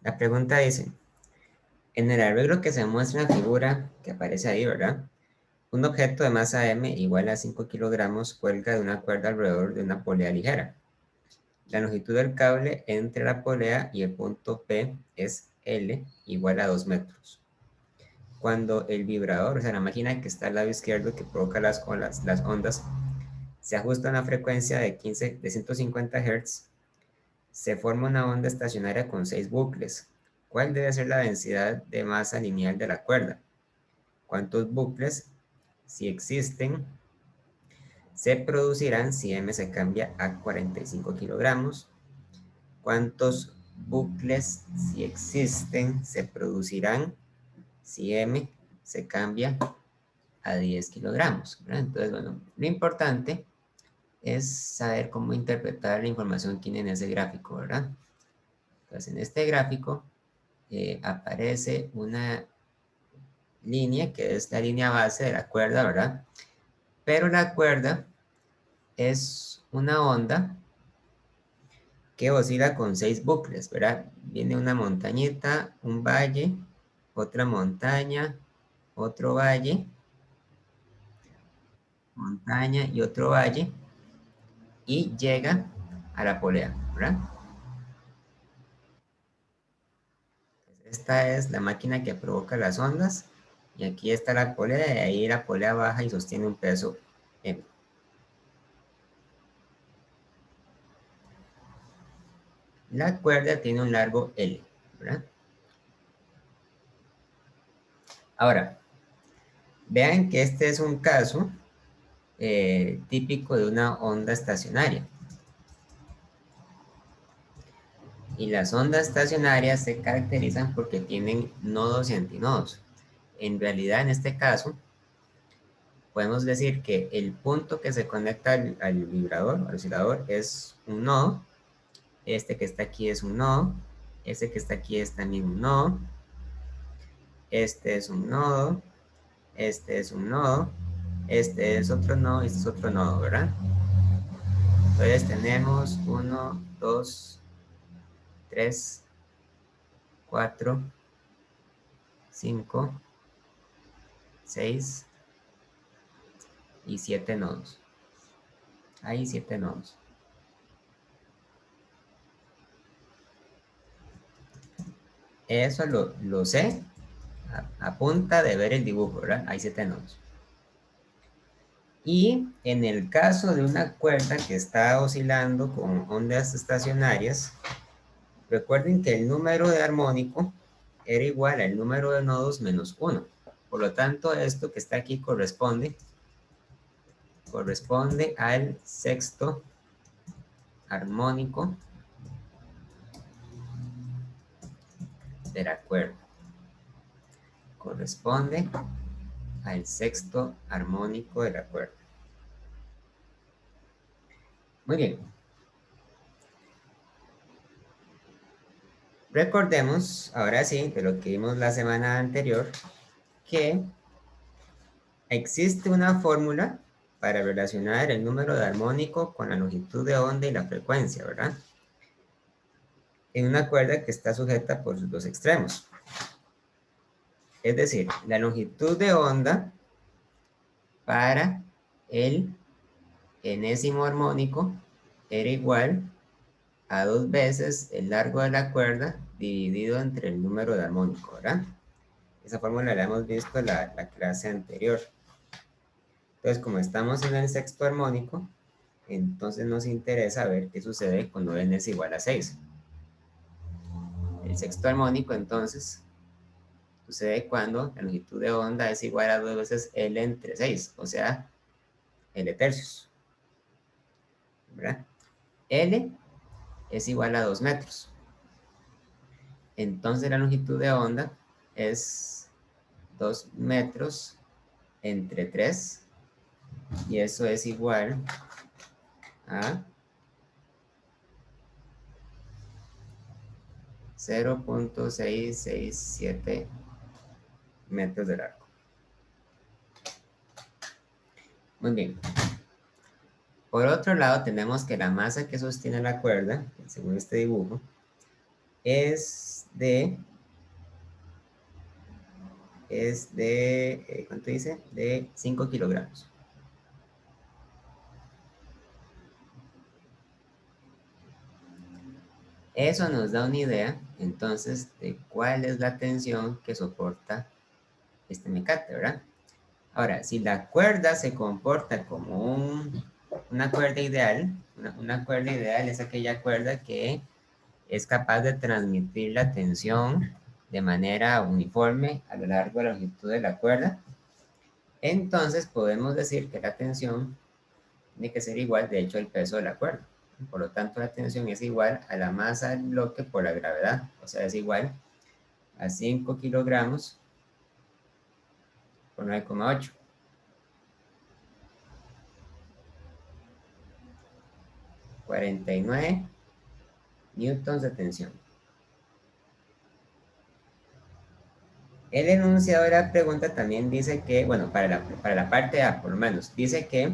La pregunta dice, en el arreglo que se muestra en la figura que aparece ahí, ¿verdad? Un objeto de masa m igual a 5 kilogramos cuelga de una cuerda alrededor de una polea ligera. La longitud del cable entre la polea y el punto P es L igual a 2 metros. Cuando el vibrador, o sea, la máquina que está al lado izquierdo que provoca las ondas, se ajusta a una frecuencia de 150 Hz, se forma una onda estacionaria con 6 bucles. ¿Cuál debe ser la densidad de masa lineal de la cuerda? ¿Cuántos bucles, si existen, se producirán si m se cambia a 45 kilogramos? ¿Cuántos bucles, si existen, se producirán si m se cambia a 10 kilogramos? ¿Verdad? Entonces, bueno, lo importante es saber cómo interpretar la información que tiene en ese gráfico, ¿verdad? Entonces, en este gráfico aparece una línea que es la línea base de la cuerda, ¿verdad? Pero la cuerda es una onda que oscila con 6 bucles, ¿verdad? Viene una montañita, un valle, otra montaña, otro valle, montaña y otro valle, y llega a la polea, ¿verdad? Esta es la máquina que provoca las ondas, y aquí está la polea, y ahí la polea baja y sostiene un peso M. La cuerda tiene un largo L, ¿verdad? Ahora, vean que este es un caso típico de una onda estacionaria. Y las ondas estacionarias se caracterizan porque tienen nodos y antinodos. En realidad, en este caso, podemos decir que el punto que se conecta al vibrador, al oscilador, es un nodo. Este que está aquí es un nodo. Este que está aquí es también un nodo. Este es un nodo. Este es un nodo. Este es otro nodo y este es otro nodo, ¿verdad? Entonces tenemos 1, 2, 3, 4, 5, 6 y 7 nodos. Hay 7 nodos. Eso lo sé a punta de ver el dibujo, ¿verdad? Hay 7 nodos. Y en el caso de una cuerda que está oscilando con ondas estacionarias, recuerden que el número de armónico era igual al número de nodos menos 1. Por lo tanto, esto que está aquí corresponde al sexto armónico de la cuerda. Corresponde al sexto armónico de la cuerda. Muy bien. Recordemos, ahora sí, de lo que vimos la semana anterior, que existe una fórmula para relacionar el número de armónico con la longitud de onda y la frecuencia, ¿verdad? En una cuerda que está sujeta por sus dos extremos. Es decir, la longitud de onda para el enésimo armónico era igual a 2 veces el largo de la cuerda dividido entre el número de armónico, ¿verdad? Esa fórmula la hemos visto en la clase anterior. Entonces, como estamos en el sexto armónico, entonces nos interesa ver qué sucede cuando n es igual a 6. El sexto armónico, entonces, sucede cuando la longitud de onda es igual a 2 veces L entre 6, o sea, L tercios, ¿verdad? L es igual a 2 metros. Entonces la longitud de onda es 2 metros entre 3, y eso es igual a 0.667 metros de largo. Muy bien. Por otro lado, tenemos que la masa que sostiene la cuerda, según este dibujo, es ¿cuánto dice? De 5 kilogramos. Eso nos da una idea, entonces, de cuál es la tensión que soporta este mecate, ¿verdad? Ahora, si la cuerda se comporta como una cuerda ideal, una cuerda ideal es aquella cuerda que es capaz de transmitir la tensión de manera uniforme a lo largo de la longitud de la cuerda, entonces podemos decir que la tensión tiene que ser igual, de hecho, al peso de la cuerda. Por lo tanto, la tensión es igual a la masa del bloque por la gravedad, o sea, es igual a 5 kilogramos por 9,8. 49 newtons de tensión. El enunciado de la pregunta también dice que, bueno, para la parte A por lo menos, dice que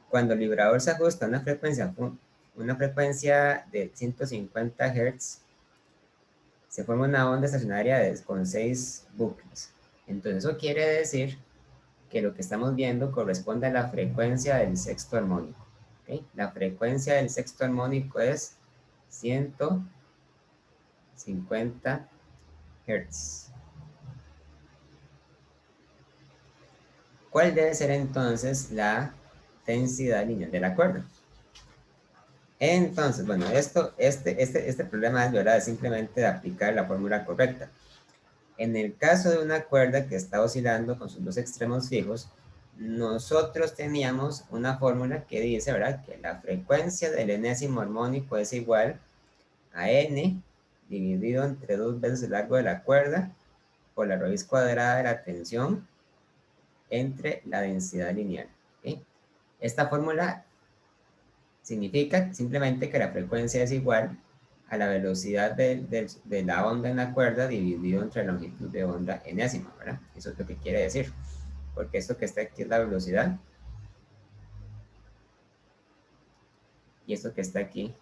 cuando el vibrador se ajusta a una frecuencia de 150 Hz, se forma una onda estacionaria con 6 bucles. Entonces eso quiere decir que lo que estamos viendo corresponde a la frecuencia del sexto armónico. ¿Okay? La frecuencia del sexto armónico es 150 Hz. ¿Cuál debe ser entonces la densidad lineal de la cuerda? Entonces, bueno, este problema es, ¿verdad? Es simplemente aplicar la fórmula correcta. En el caso de una cuerda que está oscilando con sus dos extremos fijos, nosotros teníamos una fórmula que dice, ¿verdad? Que la frecuencia del enésimo armónico es igual a n dividido entre 2 veces el largo de la cuerda por la raíz cuadrada de la tensión entre la densidad lineal. ¿Okay? Esta fórmula significa simplemente que la frecuencia es igual a la velocidad de la onda en la cuerda dividido entre la longitud de onda enésima, ¿verdad? Eso es lo que quiere decir, porque esto que está aquí es la velocidad y esto que está aquí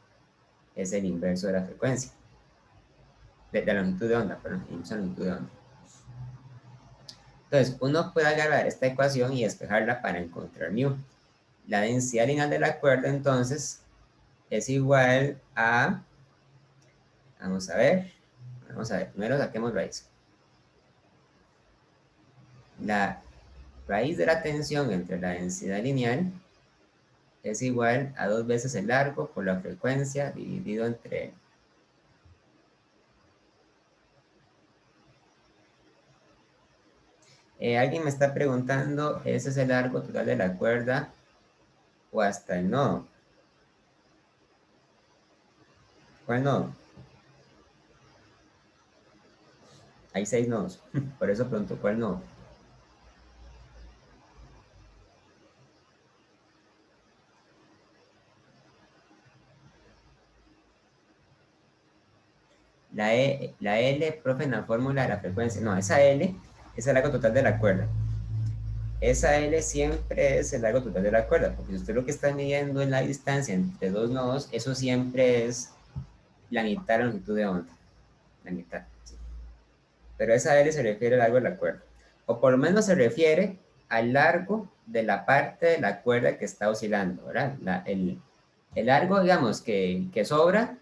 es el inverso de la frecuencia, de la longitud de onda, perdón, inverso de la longitud de onda. Entonces, uno puede agarrar esta ecuación y despejarla para encontrar mu. La densidad lineal de la cuerda, entonces, es igual a, vamos a ver, primero saquemos raíz. La raíz de la tensión entre la densidad lineal es igual a 2 veces el largo por la frecuencia dividido entre alguien me está preguntando, ¿ese es el largo total de la cuerda o hasta el nodo? ¿Cuál nodo? Hay 6 nodos, por eso pregunto cuál nodo. La L, profe, en la fórmula de la frecuencia, no, esa L es el largo total de la cuerda. Esa L siempre es el largo total de la cuerda, porque si usted lo que está midiendo es la distancia entre dos nodos, eso siempre es la mitad de la longitud de onda. La mitad, sí. Pero esa L se refiere al largo de la cuerda. O por lo menos se refiere al largo de la parte de la cuerda que está oscilando, ¿verdad? El largo, digamos, que sobra,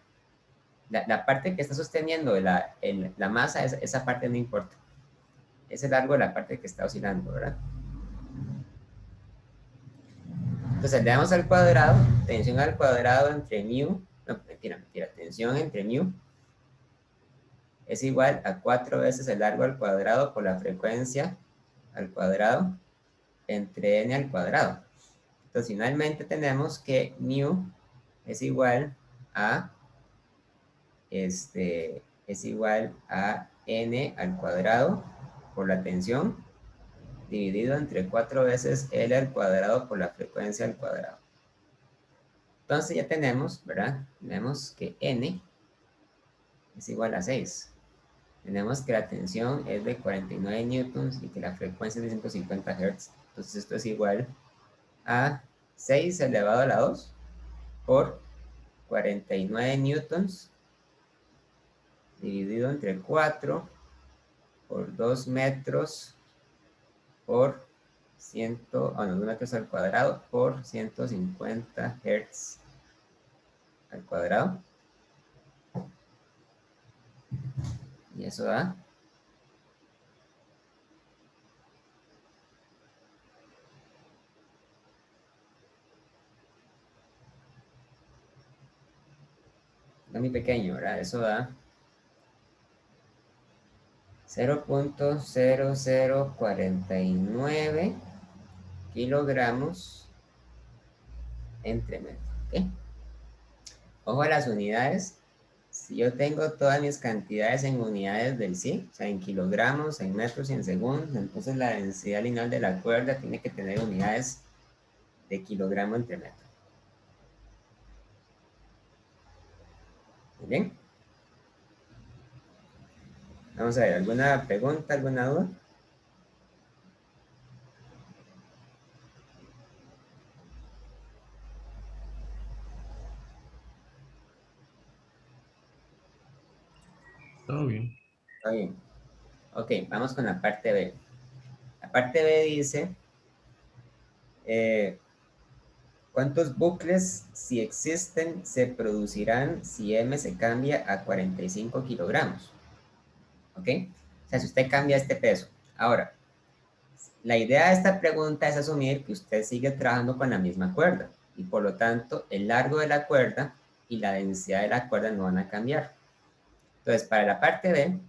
la parte que está sosteniendo la masa, esa parte no importa. Es el largo de la parte que está oscilando, ¿verdad? Entonces le damos al cuadrado, tensión al cuadrado entre mu, no, mentira, tensión entre mu es igual a 4 veces el largo al cuadrado por la frecuencia al cuadrado entre n al cuadrado. Entonces finalmente tenemos que mu es igual a es igual a n al cuadrado por la tensión dividido entre 4 veces L al cuadrado por la frecuencia al cuadrado. Entonces ya tenemos, ¿verdad? Tenemos que N es igual a 6. Tenemos que la tensión es de 49 newtons y que la frecuencia es de 150 Hz. Entonces esto es igual a 6 elevado a la 2 por 49 newtons dividido entre 4 por 2 metros por 2 metros al cuadrado por 150 Hz al cuadrado. Y eso da muy pequeño, ¿verdad? Eso da 0.0049 kilogramos entre metro. ¿Ok? Ojo a las unidades. Si yo tengo todas mis cantidades en unidades del sí, o sea, en kilogramos, en metros y en segundos, entonces la densidad lineal de la cuerda tiene que tener unidades de kilogramo entre metro. ¿Muy bien? Vamos a ver, ¿alguna pregunta, alguna duda? Todo bien. Está bien. Ok, vamos con la parte B. La parte B dice, ¿cuántos bucles, si existen, se producirán si M se cambia a 45 kilogramos? ¿Ok? O sea, si usted cambia este peso. Ahora, la idea de esta pregunta es asumir que usted sigue trabajando con la misma cuerda y por lo tanto el largo de la cuerda y la densidad de la cuerda no van a cambiar. Entonces, para la parte B,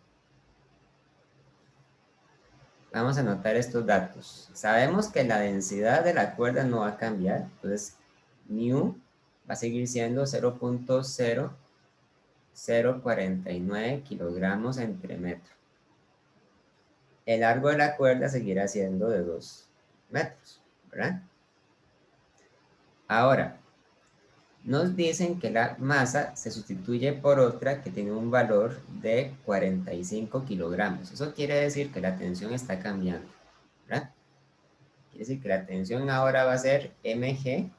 vamos a anotar estos datos. Sabemos que la densidad de la cuerda no va a cambiar, entonces mu va a seguir siendo 0.0049 kilogramos entre metro. El largo de la cuerda seguirá siendo de 2 metros, ¿verdad? Ahora, nos dicen que la masa se sustituye por otra que tiene un valor de 45 kilogramos. Eso quiere decir que la tensión está cambiando, ¿verdad? Quiere decir que la tensión ahora va a ser mg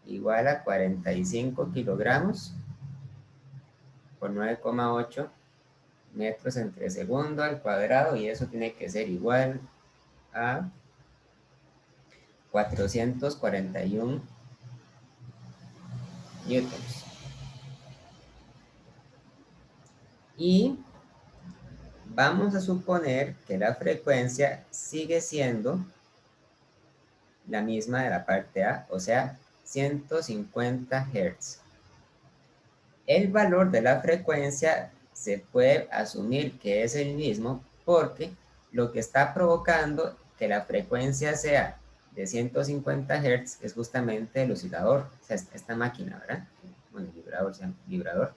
igual a 45 kilogramos por 9,8 metros entre segundo al cuadrado y eso tiene que ser igual a 441 newtons. Y vamos a suponer que la frecuencia sigue siendo la misma de la parte A, o sea, 150 Hz. El valor de la frecuencia se puede asumir que es el mismo porque lo que está provocando que la frecuencia sea de 150 Hz es justamente el oscilador, o sea, esta máquina, ¿verdad? Bueno, el vibrador, se llama vibrador,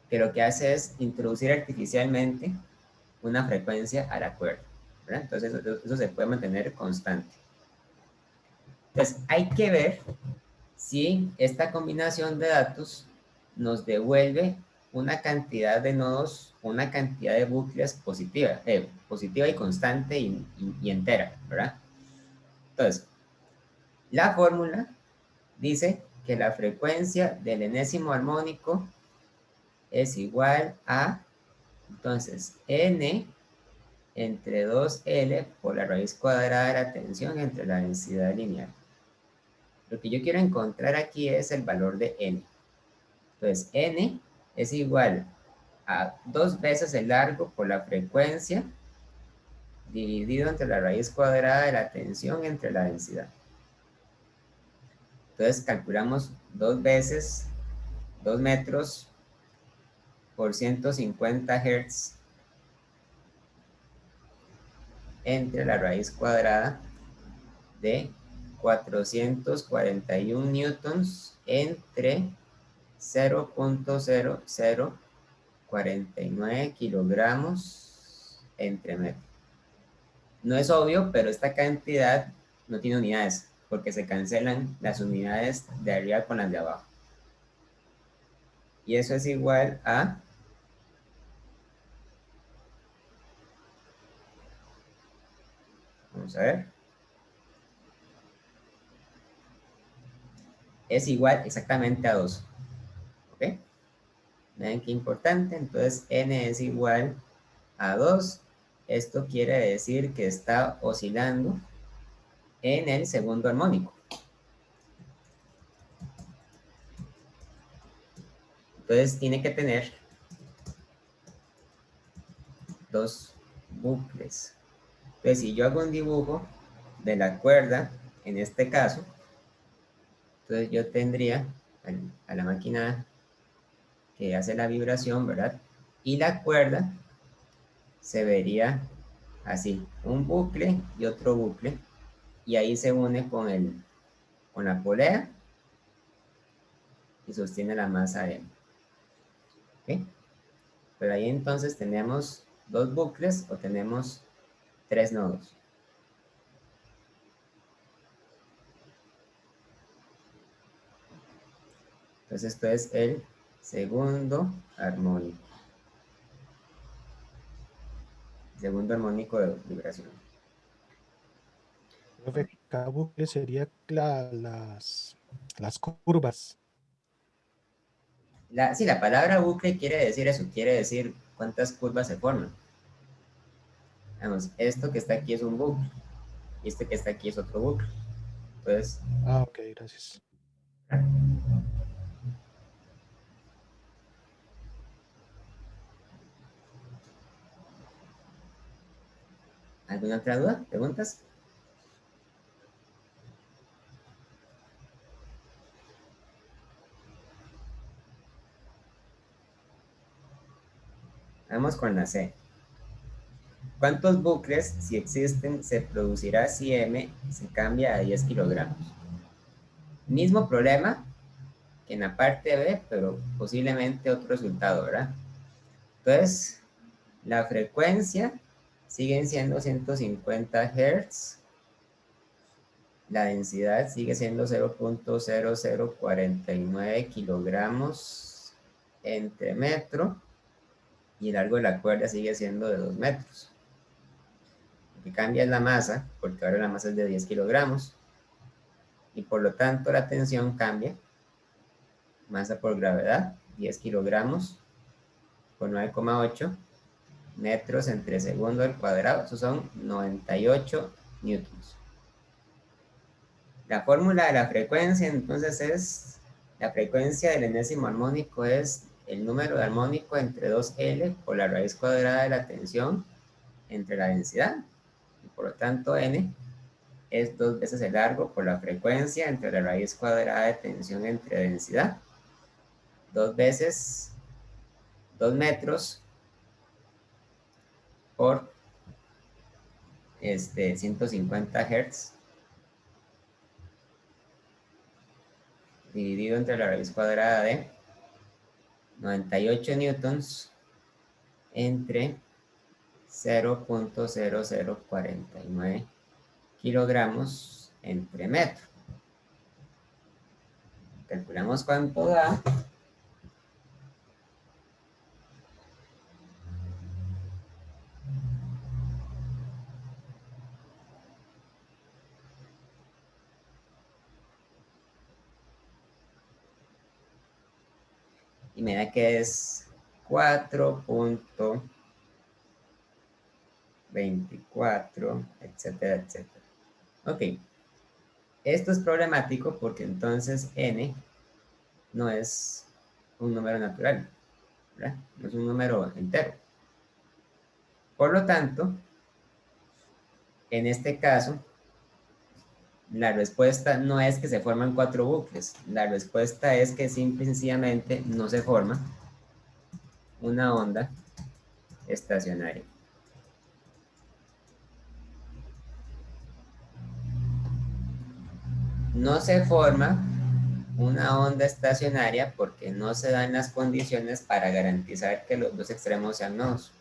que lo que hace es introducir artificialmente una frecuencia a la cuerda, ¿verdad? Entonces eso se puede mantener constante. Entonces hay que ver si esta combinación de datos nos devuelve una cantidad de nodos, una cantidad de bucles positiva y constante y entera, ¿verdad? Entonces, la fórmula dice que la frecuencia del enésimo armónico es igual a, entonces, n entre 2L por la raíz cuadrada de la tensión entre la densidad lineal. Lo que yo quiero encontrar aquí es el valor de n. Entonces, n es igual a 2 veces el largo por la frecuencia dividido entre la raíz cuadrada de la tensión entre la densidad. Entonces, calculamos 2 veces 2 metros por 150 Hz entre la raíz cuadrada de 441 newtons entre 0.0049 kilogramos entre metro. No es obvio, pero esta cantidad no tiene unidades, porque se cancelan las unidades de arriba con las de abajo. Y eso es igual a, vamos a ver, es igual exactamente a 2. ¿Ok? Vean qué importante. Entonces n es igual a 2. Esto quiere decir que está oscilando en el segundo armónico. Entonces tiene que tener dos bucles. Entonces si yo hago un dibujo de la cuerda, en este caso, entonces yo tendría a la máquina que hace la vibración, ¿verdad? Y la cuerda se vería así, un bucle y otro bucle, y ahí se une con la polea y sostiene la masa M. ¿Ok? Pero ahí entonces tenemos dos bucles o tenemos tres nodos. Entonces esto es el segundo armónico. Segundo armónico de vibración. Profe, cada bucle sería las curvas. Sí, la palabra bucle quiere decir eso, quiere decir cuántas curvas se forman. Vamos, esto que está aquí es un bucle y este que está aquí es otro bucle. Entonces, Ah, ok, gracias. ¿alguna otra duda? ¿Preguntas? Vamos con la C. ¿Cuántos bucles, si existen, se producirá si M se cambia a 10 kilogramos? Mismo problema que en la parte B, pero posiblemente otro resultado, ¿verdad? Entonces, la frecuencia siguen siendo 150 Hz. La densidad sigue siendo 0.0049 kilogramos entre metro. Y el largo de la cuerda sigue siendo de 2 metros. Lo que cambia es la masa, porque ahora la masa es de 10 kilogramos. Y por lo tanto la tensión cambia. Masa por gravedad, 10 kilogramos por 9,8 metros entre segundo al cuadrado. Eso son 98 newtons. La fórmula de la frecuencia entonces es, la frecuencia del enésimo armónico es el número de armónico entre 2L por la raíz cuadrada de la tensión entre la densidad. Y por lo tanto n es 2 veces el largo por la frecuencia entre la raíz cuadrada de tensión entre densidad. 2 veces 2 metros por 150 Hz dividido entre la raíz cuadrada de 98 newtons entre 0.0049 kilogramos entre metro. Calculamos cuánto da. Y me da que es 4.24, etcétera, etcétera. Ok. Esto es problemático porque entonces n no es un número natural, ¿verdad? No es un número entero. Por lo tanto, en este caso, la respuesta no es que se forman 4 bucles. La respuesta es que simple y sencillamente no se forma una onda estacionaria. No se forma una onda estacionaria porque no se dan las condiciones para garantizar que los dos extremos sean nodos.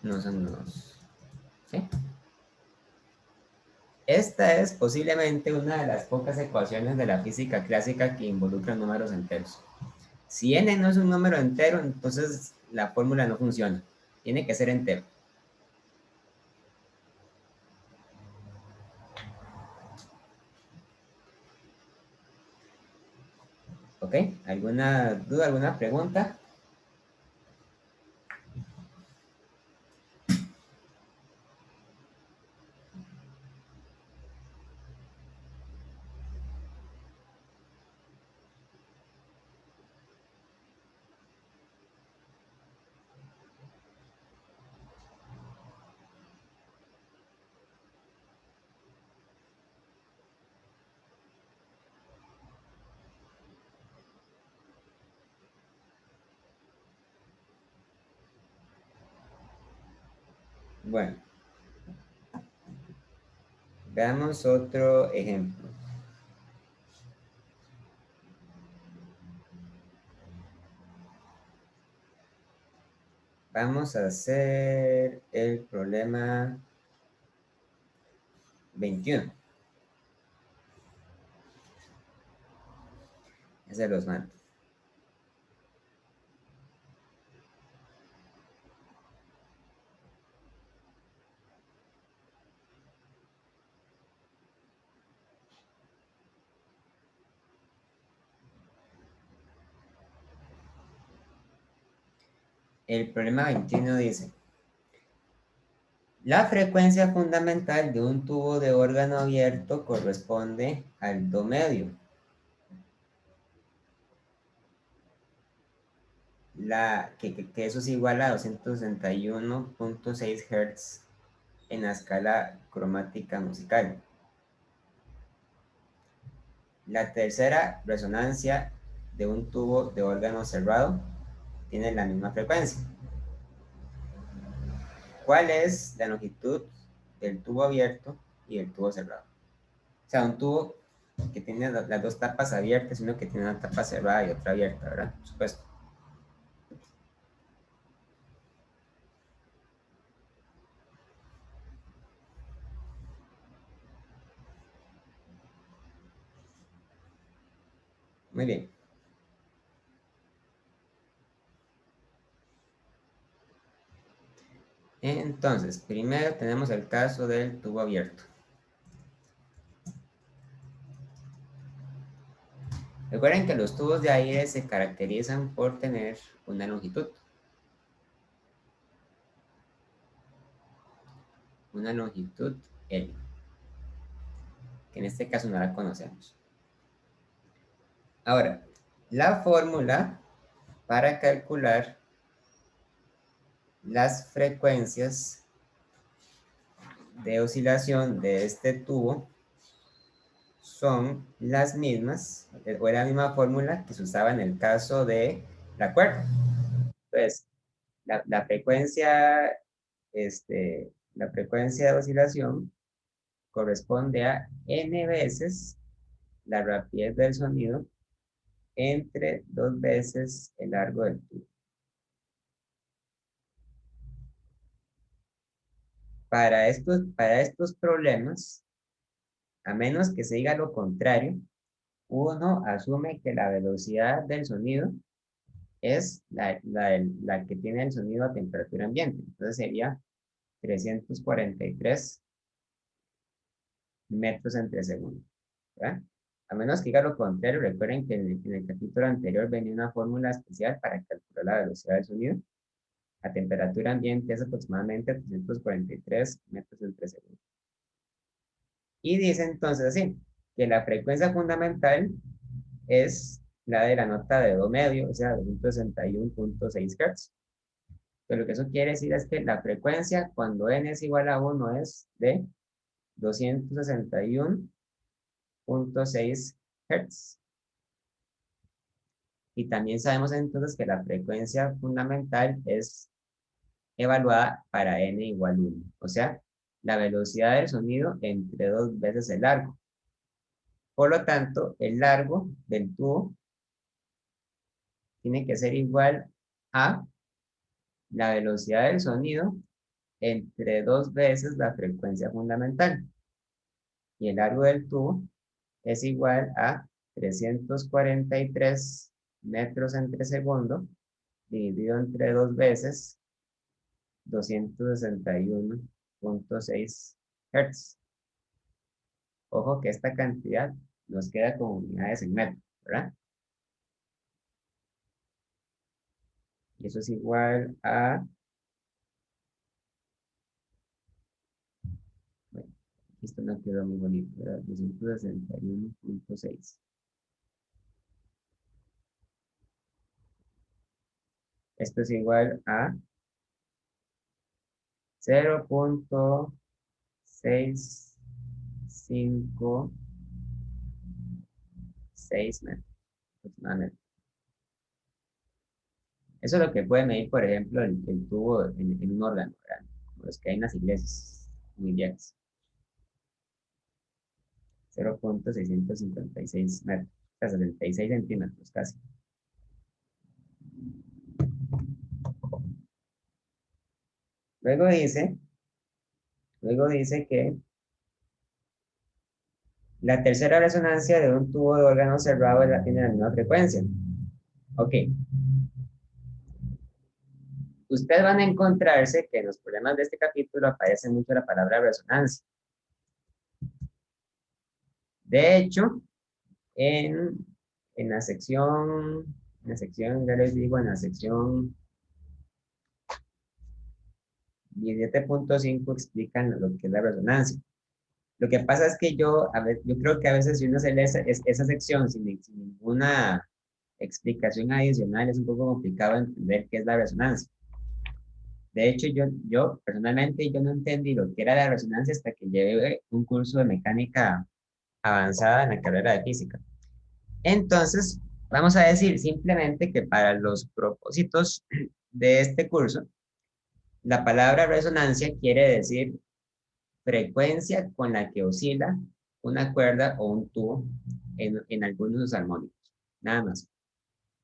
No son nodos. ¿Sí? Esta es posiblemente una de las pocas ecuaciones de la física clásica que involucran números enteros. Si n no es un número entero, entonces la fórmula no funciona. Tiene que ser entero. ¿Ok? ¿Alguna duda, alguna pregunta? Bueno, veamos otro ejemplo. Vamos a hacer el problema 21. Ese los mando. El problema 21 dice, la frecuencia fundamental de un tubo de órgano abierto corresponde al do medio. Que eso es igual a 261.6 Hz en la escala cromática musical. La tercera resonancia de un tubo de órgano cerrado tiene la misma frecuencia. ¿Cuál es la longitud del tubo abierto y del tubo cerrado? O sea, un tubo que tiene las dos tapas abiertas, uno que tiene una tapa cerrada y otra abierta, ¿verdad? Por supuesto. Muy bien. Entonces, primero tenemos el caso del tubo abierto. Recuerden que los tubos de aire se caracterizan por tener una longitud. Una longitud L, que en este caso no la conocemos. Ahora, la fórmula para calcular las frecuencias de oscilación de este tubo son las mismas, o la misma fórmula que se usaba en el caso de la cuerda. Entonces, la frecuencia, la frecuencia de oscilación corresponde a n veces la rapidez del sonido entre 2 veces el largo del tubo. Para estos problemas, a menos que se diga lo contrario, uno asume que la velocidad del sonido es la que tiene el sonido a temperatura ambiente. Entonces sería 343 metros entre segundo. ¿Verdad? A menos que diga lo contrario, recuerden que en el capítulo anterior venía una fórmula especial para calcular la velocidad del sonido. A temperatura ambiente es aproximadamente 343 metros entre segundo. Y dice entonces así, que la frecuencia fundamental es la de la nota de do medio, o sea, 261.6 Hz. Pero lo que eso quiere decir es que la frecuencia cuando n es igual a 1 es de 261.6 Hz. Y también sabemos entonces que la frecuencia fundamental es evaluada para n igual a 1. O sea, la velocidad del sonido entre 2 veces el largo. Por lo tanto, el largo del tubo tiene que ser igual a la velocidad del sonido entre 2 veces la frecuencia fundamental. Y el largo del tubo es igual a 343 metros entre segundo dividido entre 2 veces 261.6 Hz. Ojo que esta cantidad nos queda como unidades en metros, ¿verdad? Y eso es igual a, bueno, esto no quedó muy bonito, ¿verdad? 261.6. Esto es igual a 0.656 metros aproximadamente. Eso es lo que puede medir, por ejemplo, el tubo en un órgano, ¿verdad? Como los que hay en las iglesias muy viejas. 0.656 metros, o sea, 76 centímetros casi. Luego dice, luego dice que la tercera resonancia de un tubo de órgano cerrado tiene la misma frecuencia. Ok. Ustedes van a encontrarse que en los problemas de este capítulo aparece mucho la palabra resonancia. De hecho, en, ya les digo, en la sección 17.5 explican lo que es la resonancia. Lo que pasa es que yo creo que a veces si uno se lee esa sección sin ninguna explicación adicional, es un poco complicado entender qué es la resonancia. De hecho, yo personalmente yo no entendí lo que era la resonancia hasta que llevé un curso de mecánica avanzada en la carrera de física. Entonces, vamos a decir simplemente que para los propósitos de este curso, la palabra resonancia quiere decir frecuencia con la que oscila una cuerda o un tubo en algunos de sus armónicos. Nada más.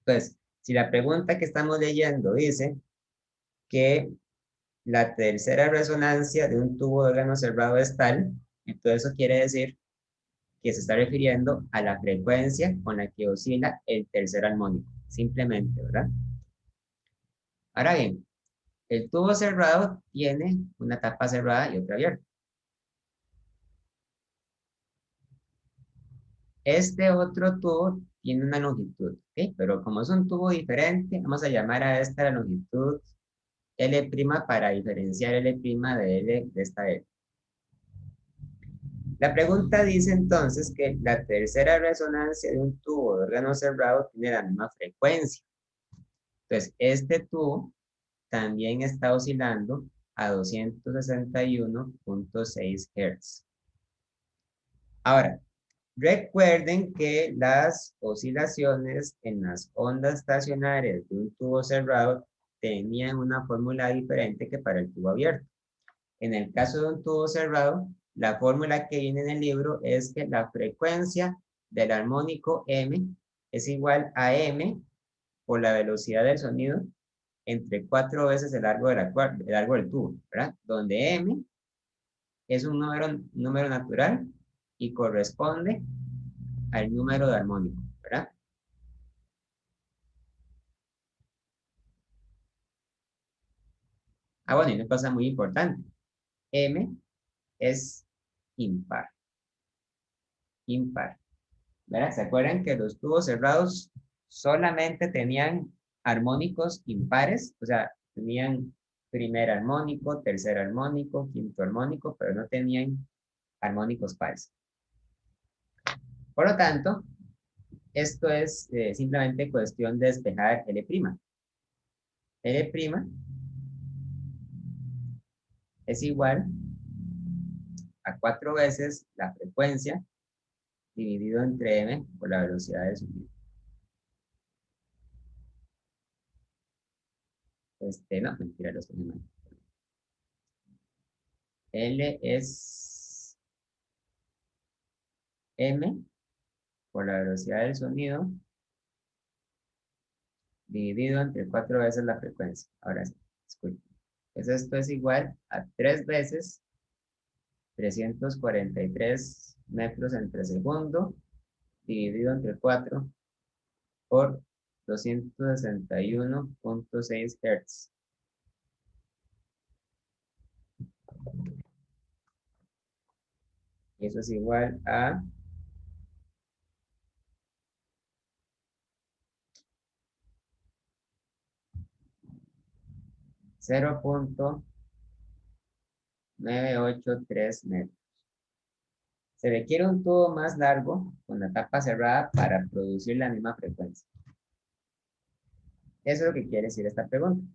Entonces, si la pregunta que estamos leyendo dice que la tercera resonancia de un tubo de órgano cerrado es tal, entonces eso quiere decir que se está refiriendo a la frecuencia con la que oscila el tercer armónico, simplemente, ¿verdad? Ahora bien, el tubo cerrado tiene una tapa cerrada y otra abierta. Este otro tubo tiene una longitud, ¿ok? Pero como es un tubo diferente, vamos a llamar a esta la longitud L' para diferenciar L' de L de esta L. La pregunta dice entonces que la tercera resonancia de un tubo de órgano cerrado tiene la misma frecuencia. Entonces, este tubo también está oscilando a 261.6 Hz. Ahora, recuerden que las oscilaciones en las ondas estacionarias de un tubo cerrado tenían una fórmula diferente que para el tubo abierto. En el caso de un tubo cerrado, la fórmula que viene en el libro es que la frecuencia del armónico M es igual a M por la velocidad del sonido entre 4 veces el largo, el largo del tubo, ¿verdad? Donde M es un número natural y corresponde al número de armónico, ¿verdad? Ah, bueno, y una cosa muy importante. M es impar, impar. ¿Verdad? ¿Se acuerdan que los tubos cerrados solamente tenían armónicos impares? O sea, tenían primer armónico, tercer armónico, quinto armónico, pero no tenían armónicos pares. Por lo tanto, esto es simplemente cuestión de despejar L'. L' es igual a 4 veces la frecuencia dividido entre m por la velocidad de sonido. No, mentira, los tengo mal. L es m por la velocidad del sonido dividido entre 4 veces la frecuencia. Ahora sí, escuchen. Entonces esto es igual a 3 veces 343 metros entre segundo dividido entre 4 por 261.6 Hz. Y eso es igual a 0,983 metros. Se requiere un tubo más largo con la tapa cerrada para producir la misma frecuencia. Eso es lo que quiere decir esta pregunta.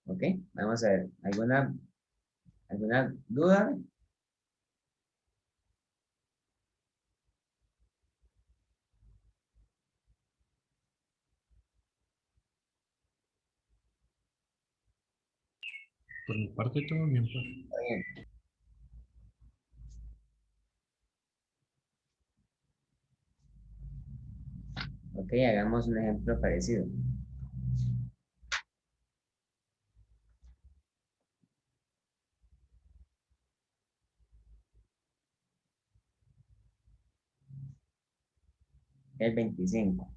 ¿Ok? Vamos a ver. ¿Alguna duda? Por mi parte todo bien, profe. Bien. Ok, hagamos un ejemplo parecido. El 25.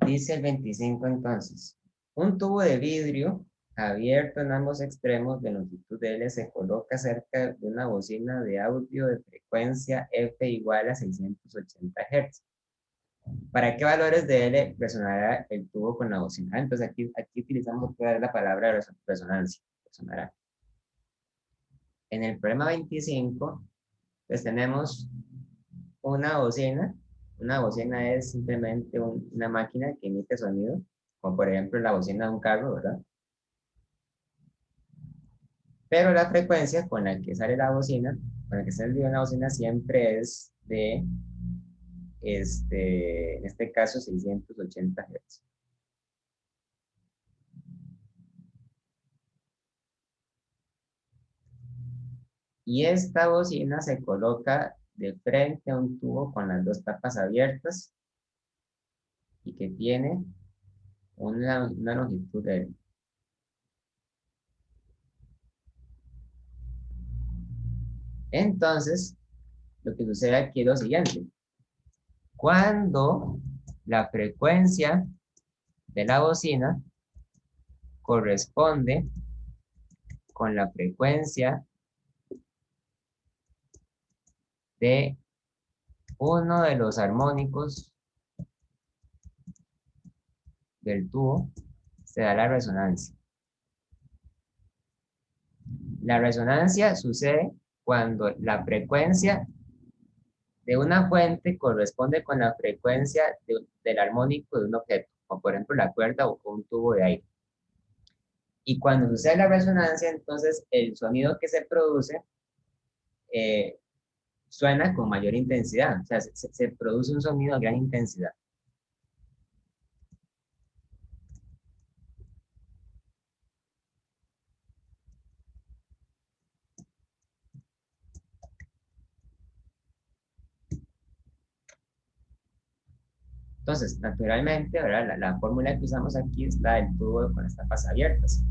Dice el 25 entonces. Un tubo de vidrio abierto en ambos extremos de longitud L se coloca cerca de una bocina de audio de frecuencia F igual a 680 Hz. ¿Para qué valores de L resonará el tubo con la bocina? Entonces aquí utilizamos otra vez la palabra resonancia. Resonará. En el problema 25, pues tenemos una bocina. Una bocina es simplemente una máquina que emite sonido, como por ejemplo la bocina de un carro, ¿verdad? Pero la frecuencia con la que sale la bocina, con la que sale la bocina siempre es de, en este caso, 680 Hz. Y esta bocina se coloca de frente a un tubo con las dos tapas abiertas y que tiene una longitud de... Entonces, lo que sucede aquí es lo siguiente. Cuando la frecuencia de la bocina corresponde con la frecuencia de uno de los armónicos del tubo, se da la resonancia. La resonancia sucede cuando la frecuencia de una fuente corresponde con la frecuencia del armónico de un objeto, como por ejemplo la cuerda o un tubo de aire. Y cuando sucede la resonancia, entonces el sonido que se produce eh, suena con mayor intensidad, o sea, se produce un sonido a gran intensidad. Entonces, naturalmente, ¿verdad? La fórmula que usamos aquí es la del tubo con las tapas abiertas,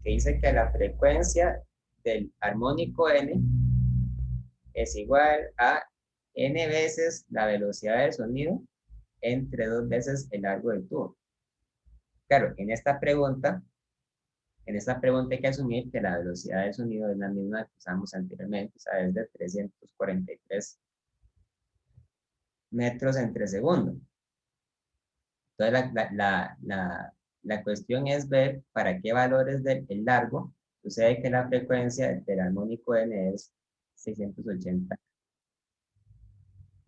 que dice que la frecuencia del armónico n es igual a n veces la velocidad del sonido entre 2 veces el largo del tubo. Claro, en esta pregunta hay que asumir que la velocidad del sonido es la misma que usamos anteriormente, o sea, es de 343 metros entre segundo. Entonces, la cuestión es ver para qué valores del largo sucede que la frecuencia del armónico n es 680.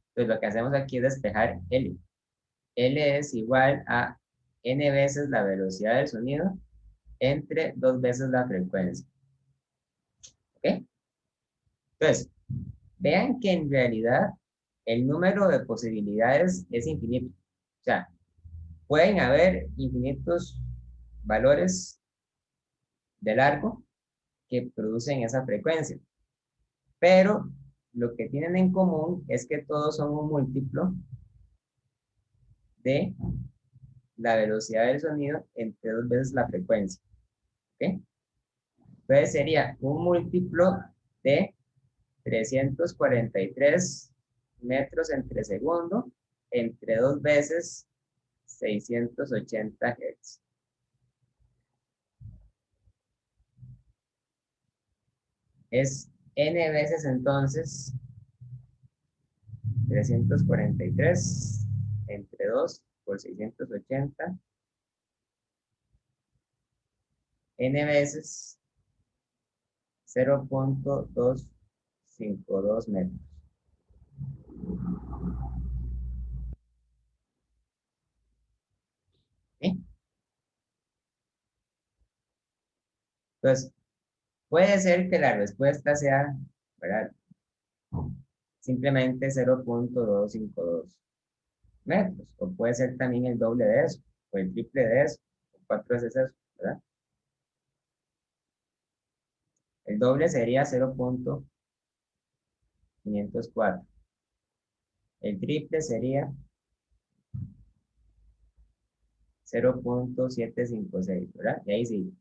Entonces, lo que hacemos aquí es despejar L. L es igual a n veces la velocidad del sonido entre 2 veces la frecuencia. ¿Ok? Entonces, vean que en realidad el número de posibilidades es infinito. O sea, pueden haber infinitos valores de largo que producen esa frecuencia. Pero lo que tienen en común es que todos son un múltiplo de la velocidad del sonido entre 2 veces la frecuencia. ¿Ok? Entonces sería un múltiplo de 343 metros entre segundo entre 2 veces 680 Hz. Es n veces entonces 343 entre 2 por 680, n veces 0.252 metros. ¿Sí? Entonces, puede ser que la respuesta sea, ¿verdad? Simplemente 0.252 metros, o puede ser también el doble de eso, o el triple de eso, o 4 veces eso, ¿verdad? El doble sería 0.504. El triple sería 0.756, ¿verdad? Y ahí sí.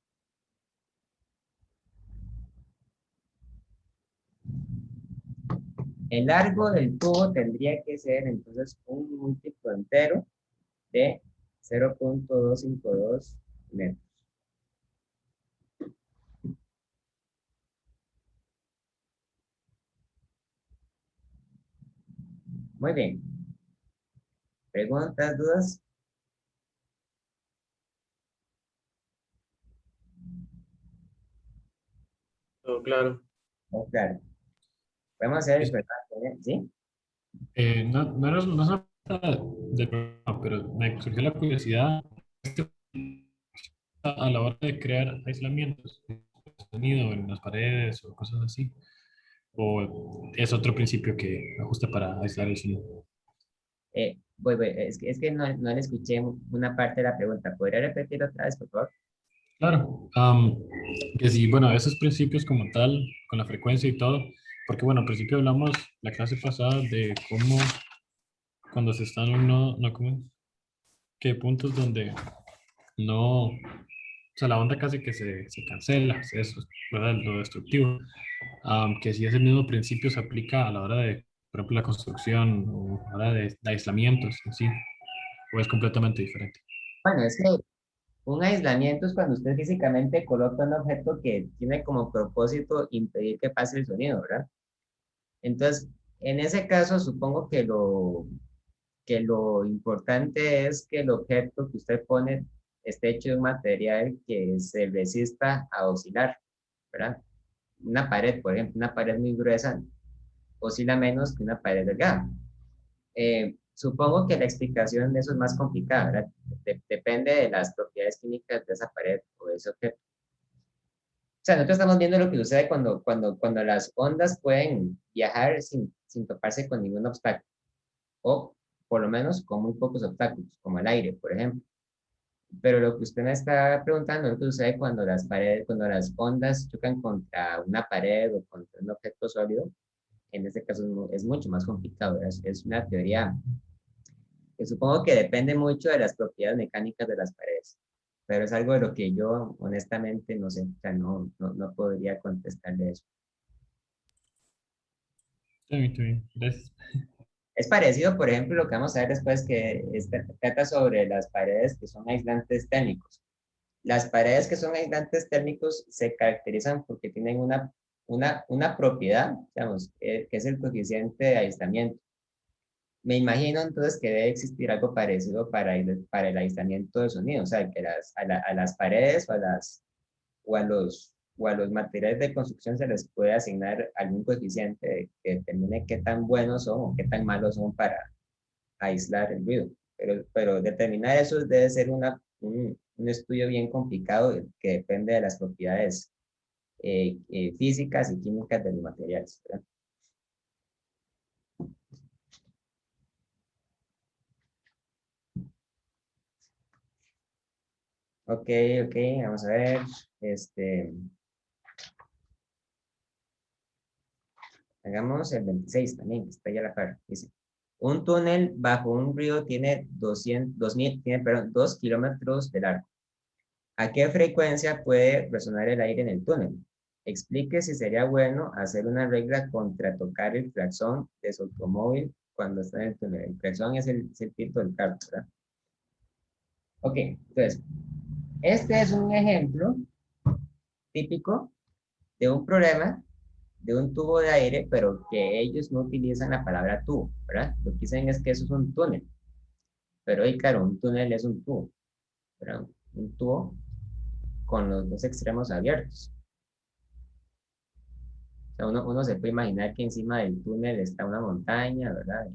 El largo del tubo tendría que ser entonces un múltiplo entero de 0.252 metros. Muy bien. ¿Preguntas, dudas? Todo claro. Oh, claro. Podemos hacer el Es- ¿verdad? ¿Sí? no, no es una pregunta del programa, pero me surgió la curiosidad a la hora de crear aislamientos, sonido en las paredes o cosas así. O es otro principio que ajusta para aislar el sonido. Es que no le escuché una parte de la pregunta. ¿Podría repetir otra vez, por favor? Claro, que sí, bueno, esos principios como tal, con la frecuencia y todo, porque bueno, al principio hablamos la clase pasada de cómo cuando se están no, ¿cómo es? Que puntos donde no, o sea, la onda casi que se cancela, eso, ¿verdad? Lo destructivo. Que si ese mismo principio se aplica a la hora de, por ejemplo, la construcción o a la hora de aislamientos en sí, o es completamente diferente. Bueno, es que un aislamiento es cuando usted físicamente coloca un objeto que tiene como propósito impedir que pase el sonido, ¿verdad? Entonces, en ese caso, supongo que lo importante es que el objeto que usted pone esté hecho de un material que se resista a oscilar, ¿verdad? Una pared, por ejemplo, una pared muy gruesa oscila menos que una pared delgada. Supongo que la explicación de eso es más complicada, ¿verdad? Depende de las propiedades químicas de esa pared o de ese objeto. O sea, nosotros estamos viendo lo que sucede cuando las ondas pueden viajar sin toparse con ningún obstáculo, o por lo menos con muy pocos obstáculos, como el aire, por ejemplo. Pero lo que usted me está preguntando es lo que sucede cuando las ondas chocan contra una pared o contra un objeto sólido. En este caso es mucho más complicado, es una teoría que supongo que depende mucho de las propiedades mecánicas de las paredes, pero es algo de lo que yo honestamente no sé, o sea, no podría contestarle eso. Está bien, gracias. Es parecido, por ejemplo, lo que vamos a ver después, que trata sobre las paredes que son aislantes térmicos. Las paredes que son aislantes térmicos se caracterizan porque tienen una propiedad, digamos, que es el coeficiente de aislamiento. Me imagino entonces que debe existir algo parecido para el aislamiento de sonido, o sea, que a las paredes o a los materiales de construcción se les puede asignar algún coeficiente que determine qué tan buenos son o qué tan malos son para aislar el ruido. Pero determinar eso debe ser un estudio bien complicado que depende de las propiedades físicas y químicas de los materiales, ¿verdad? Ok, ok, vamos a ver. Hagamos el 26 también, que está ya a la par, dice. Un túnel bajo un río tiene 2 kilómetros de largo. ¿A qué frecuencia puede resonar el aire en el túnel? Explique si sería bueno hacer una regla contra tocar el claxon de su automóvil cuando está en el túnel. El claxon es el pito del carro, ¿verdad? Ok, entonces, este es un ejemplo típico de un problema de un tubo de aire, pero que ellos no utilizan la palabra tubo, ¿verdad? Lo que dicen es que eso es un túnel. Pero ahí, claro, un túnel es un tubo, ¿verdad? Un tubo con los dos extremos abiertos. O sea, uno se puede imaginar que encima del túnel está una montaña, ¿verdad?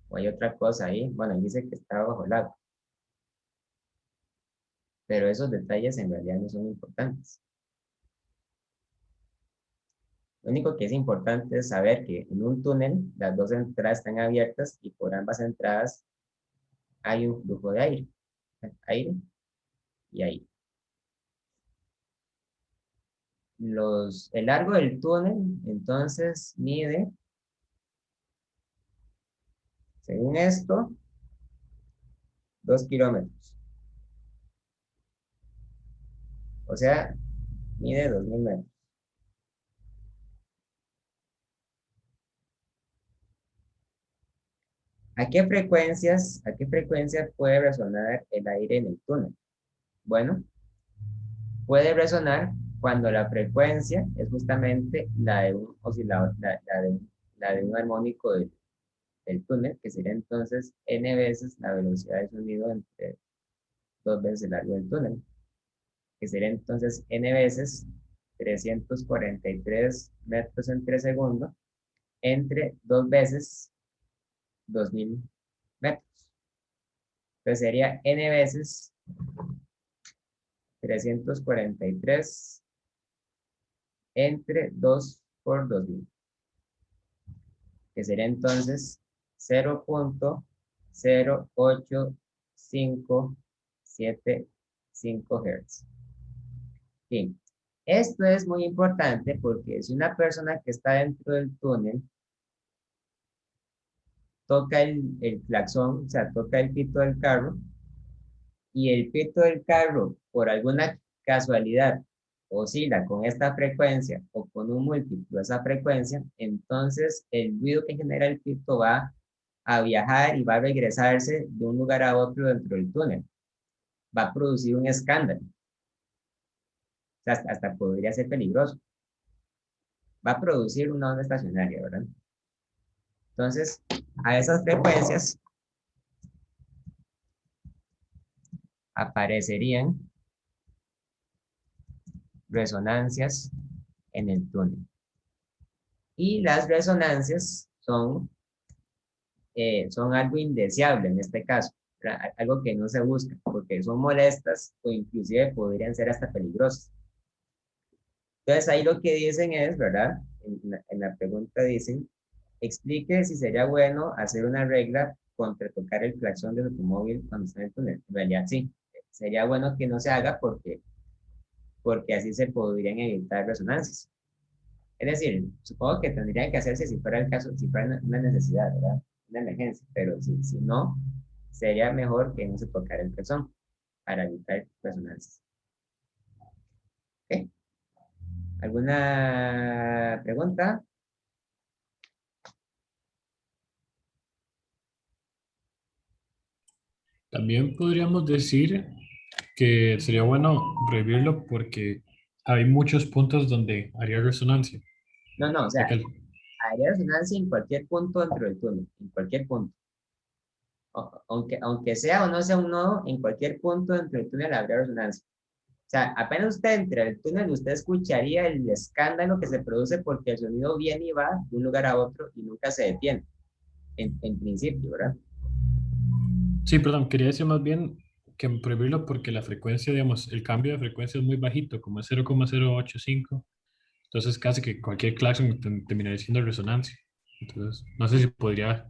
O hay otra cosa ahí. Bueno, ahí dice que está bajo el agua. Pero esos detalles en realidad no son importantes. Lo único que es importante es saber que en un túnel las dos entradas están abiertas y por ambas entradas hay un flujo de aire. Aire y aire. El largo del túnel, entonces, mide, según esto, 2 kilómetros. O sea, mide 2000 metros. a qué frecuencia puede resonar el aire en el túnel? Bueno, puede resonar cuando la frecuencia es justamente la de un oscilador, la de un armónico del túnel, que sería entonces n veces la velocidad de sonido entre 2 veces el largo del túnel, que sería entonces n veces 343 metros entre segundo, entre 2 veces 2000 metros. Entonces sería n veces 343 entre 2 por 2000, que sería entonces 0.08575 Hz. Bien. Esto es muy importante porque si una persona que está dentro del túnel toca el claxon, o sea, toca el pito del carro, y el pito del carro, por alguna casualidad, oscila con esta frecuencia o con un múltiplo de esa frecuencia, entonces el ruido que genera el pito va a viajar y va a regresarse de un lugar a otro dentro del túnel. Va a producir un escándalo. O sea, hasta podría ser peligroso. Va a producir una onda estacionaria, ¿verdad? Entonces, a esas frecuencias aparecerían resonancias en el túnel. Y las resonancias son algo indeseable en este caso, algo que no se busca, porque son molestas o inclusive podrían ser hasta peligrosas. Entonces ahí lo que dicen es, ¿verdad? En la pregunta dicen, explique si sería bueno hacer una regla contra tocar el claxon del automóvil cuando está en el túnel. En realidad sí, sería bueno que no se haga porque así se podrían evitar resonancias. Es decir, supongo que tendría que hacerse si fuera el caso, si fuera una necesidad, ¿verdad? Una emergencia, pero si no, sería mejor que no se tocara el claxon para evitar resonancias. ¿Ok? ¿Alguna pregunta? También podríamos decir que sería bueno revivirlo porque hay muchos puntos donde haría resonancia. No, o O sea sea, que haría resonancia en cualquier punto dentro del túnel, en cualquier punto. Aunque sea o no sea un nodo, en cualquier punto dentro del túnel habría resonancia. O sea, apenas usted entre al túnel, usted escucharía el escándalo que se produce porque el sonido viene y va de un lugar a otro y nunca se detiene, en principio, ¿verdad? sí, perdón, quería decir más bien que prohibirlo porque la frecuencia, digamos, el cambio de frecuencia es muy bajito, como es 0,085. Entonces casi que cualquier claxon terminaría siendo resonancia. Entonces, no sé si podría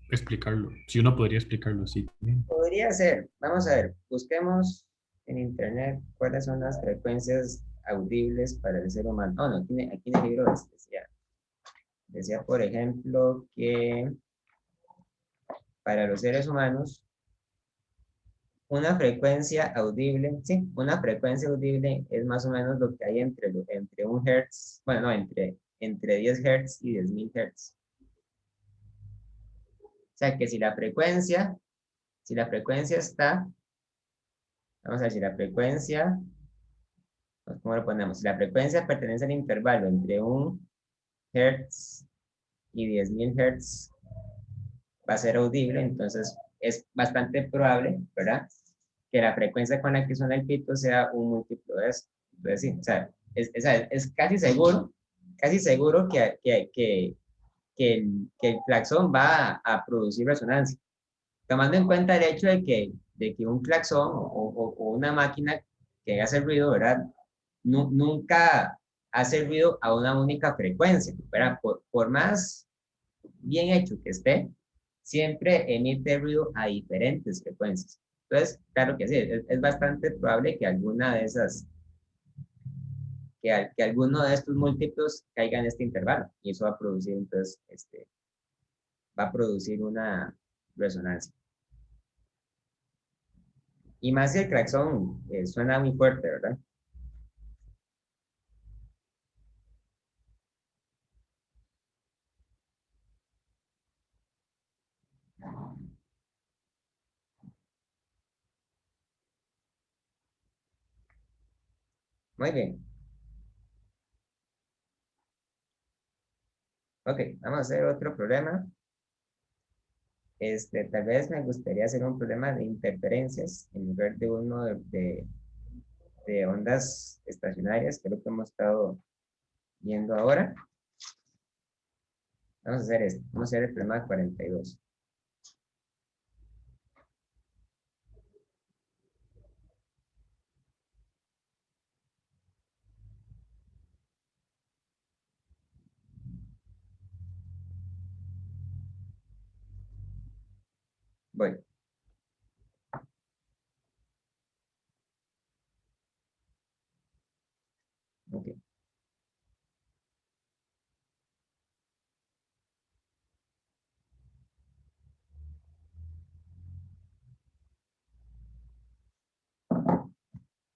explicarlo, si uno podría explicarlo así. Podría ser, vamos a ver, busquemos en internet cuáles son las frecuencias audibles para el ser humano. Oh, no, aquí en el libro decía por ejemplo, que para los seres humanos, una frecuencia audible, sí, una frecuencia audible es más o menos lo que hay entre un hertz, bueno, no, entre 10 hertz y 10.000 hertz. O sea que si la frecuencia está, vamos a ver si la frecuencia, ¿cómo lo ponemos? Si la frecuencia pertenece al intervalo entre 1 hertz y 10.000 hertz, va a ser audible, entonces es bastante probable, ¿verdad? Que la frecuencia con la que suena el pito sea un múltiplo de eso. Entonces, sí, o sea, es casi seguro que el claxon va a producir resonancia. Tomando en cuenta el hecho de que un claxon o una máquina que hace ruido, ¿verdad? Nunca hace ruido a una única frecuencia, ¿verdad? Por más bien hecho que esté, siempre emite ruido a diferentes frecuencias. Entonces, claro que sí, es bastante probable que alguna de esas, que alguno de estos múltiplos caiga en este intervalo y eso va a producir, entonces, va a producir una resonancia. Y más si el claxon suena muy fuerte, ¿verdad? Muy bien. Ok, vamos a hacer otro problema. Tal vez me gustaría hacer un problema de interferencias en lugar de uno de ondas estacionarias, que es lo que hemos estado viendo ahora. Vamos a hacer esto. Vamos a hacer el problema 42. Voy. Ok.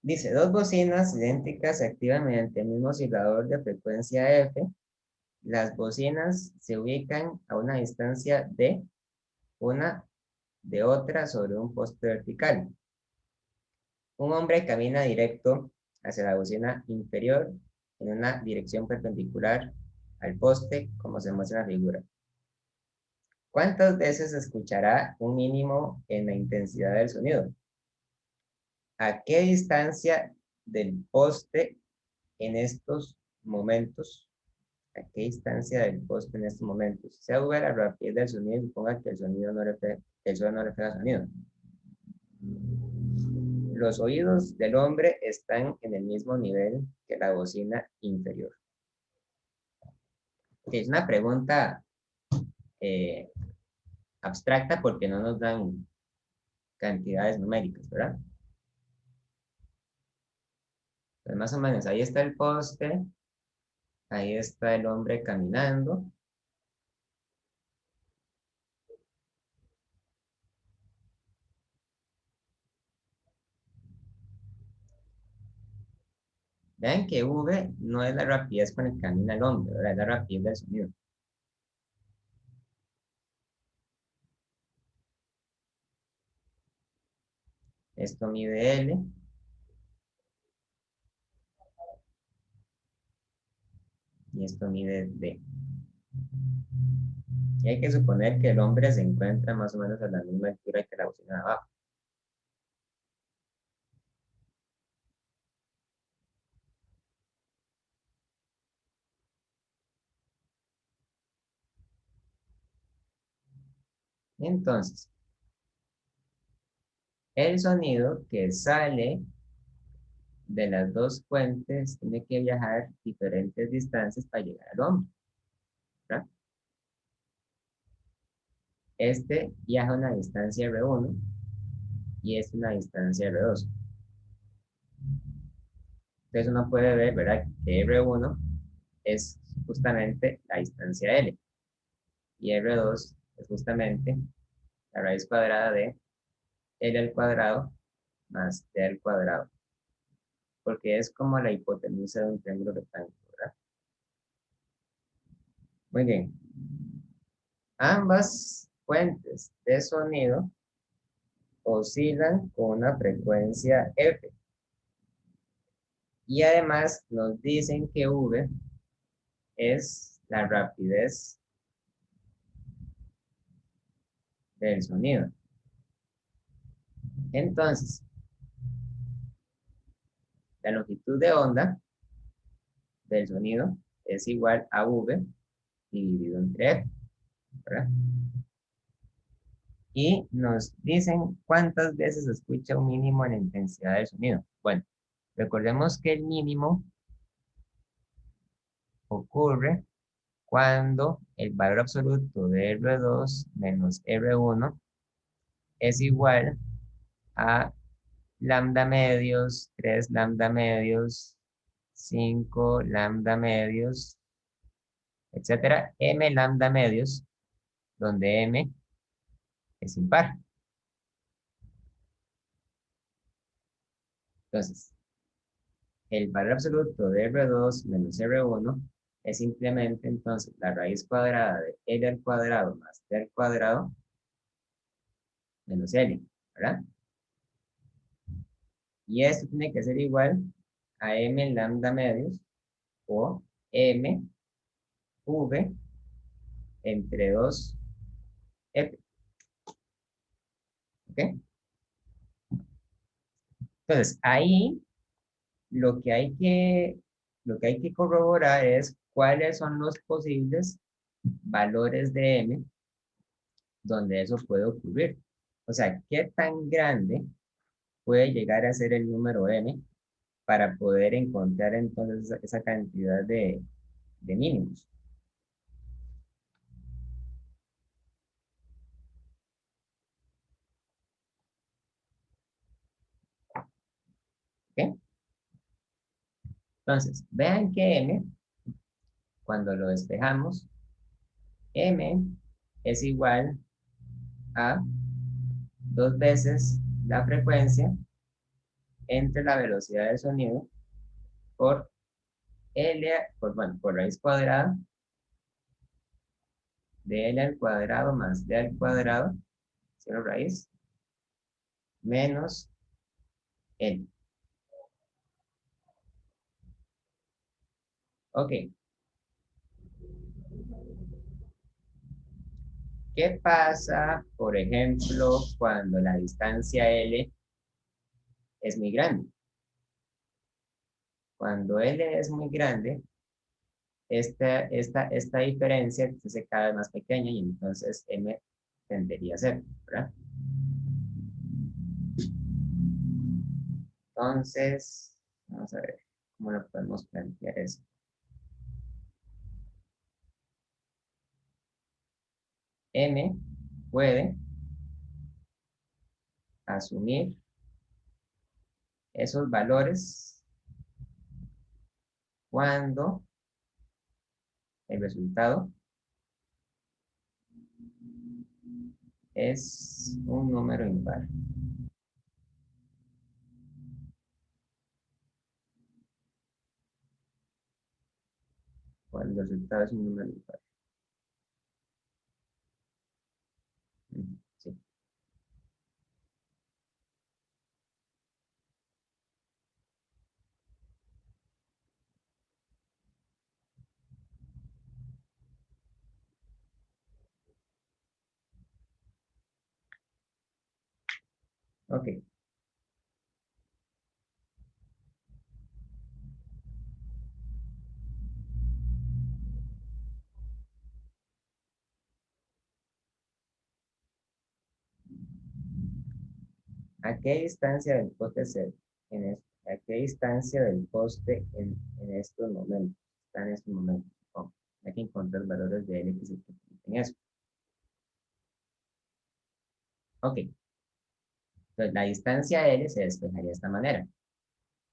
Dice, dos bocinas idénticas se activan mediante el mismo oscilador de frecuencia F. Las bocinas se ubican a una distancia de una de otra sobre un poste vertical. Un hombre camina directo hacia la bocina inferior en una dirección perpendicular al poste, como se muestra en la figura. ¿Cuántas veces se escuchará un mínimo en la intensidad del sonido? ¿A qué distancia del poste en estos momentos? ¿A qué distancia del poste en estos momentos? Se V la rapidez del sonido y suponga que el sonido no refleja, el suelo no refleja sonido. Los oídos del hombre están en el mismo nivel que la bocina inferior. Es una pregunta abstracta porque no nos dan cantidades numéricas, ¿verdad? Pues más o menos, ahí está el poste, ahí está el hombre caminando. Vean que V no es la rapidez con la que camina el hombre, ¿verdad? Es la rapidez del sonido. Esto mide L. Y esto mide D. Y hay que suponer que el hombre se encuentra más o menos a la misma altura que la bocina de abajo. Entonces, el sonido que sale de las dos fuentes tiene que viajar diferentes distancias para llegar al hombre, ¿verdad? Este viaja una distancia R1 y es una distancia R2. Entonces uno puede ver, ¿verdad? Que R1 es justamente la distancia L y R2 es justamente la raíz cuadrada de L al cuadrado más D al cuadrado. Porque es como la hipotenusa de un triángulo rectángulo, ¿verdad? Muy bien. Ambas fuentes de sonido oscilan con una frecuencia F. Y además nos dicen que V es la rapidez del sonido. Entonces, la longitud de onda del sonido es igual a V dividido entre F, ¿verdad? Y nos dicen cuántas veces se escucha un mínimo en la intensidad del sonido. Bueno, recordemos que el mínimo ocurre cuando el valor absoluto de R2 menos R1 es igual a lambda medios, 3 lambda medios, 5 lambda medios, etcétera, m lambda medios, donde m es impar. Entonces, el valor absoluto de R2 menos R1 es simplemente entonces la raíz cuadrada de L al cuadrado más D al cuadrado menos L, ¿verdad? Y esto tiene que ser igual a m lambda medios o m v entre 2 f. ¿Ok? Entonces, ahí lo que hay que corroborar es cuáles son los posibles valores de m donde eso puede ocurrir. O sea, qué tan grande puede llegar a ser el número m para poder encontrar entonces esa cantidad de mínimos. ¿Ok? Entonces, vean que m, cuando lo despejamos, m es igual a 2 veces la frecuencia entre la velocidad del sonido por L, por raíz cuadrada de L al cuadrado más D al cuadrado, cero raíz, menos L. Ok. ¿Qué pasa, por ejemplo, cuando la distancia L es muy grande? Cuando L es muy grande, esta diferencia se hace cada vez más pequeña y entonces M tendería a ser, ¿verdad? Entonces, vamos a ver cómo lo podemos plantear eso. M puede asumir esos valores cuando el resultado es un número impar. Cuando el resultado es un número impar. Sí. Ok. ¿A qué distancia del poste a qué distancia del poste en estos momentos? Está en estos momentos. Oh, hay que encontrar valores de L que se en eso. Ok. Entonces, la distancia L se despejaría de esta manera.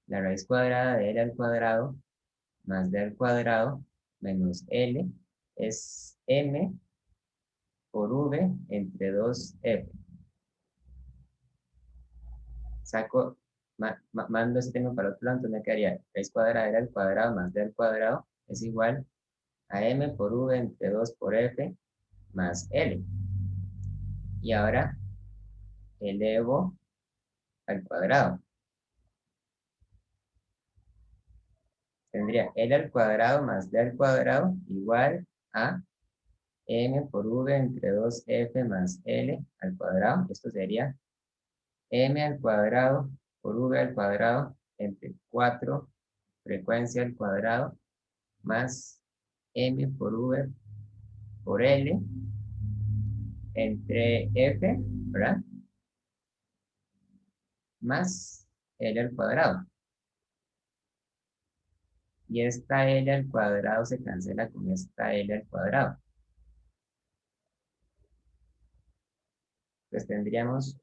La raíz cuadrada de L al cuadrado más D al cuadrado menos L es M por v entre 2f. Saco, mando ese término para el otro lado, entonces me quedaría raíz cuadrada de al cuadrado más d al cuadrado es igual a m por v entre 2 por f más l. Y ahora elevo al cuadrado. Tendría L al cuadrado más D al cuadrado igual a M por V entre 2F más L al cuadrado. Esto sería M al cuadrado por V al cuadrado entre 4 frecuencia al cuadrado más M por V por L entre F, ¿verdad? Más L al cuadrado. Y esta L al cuadrado se cancela con esta L al cuadrado. Pues tendríamos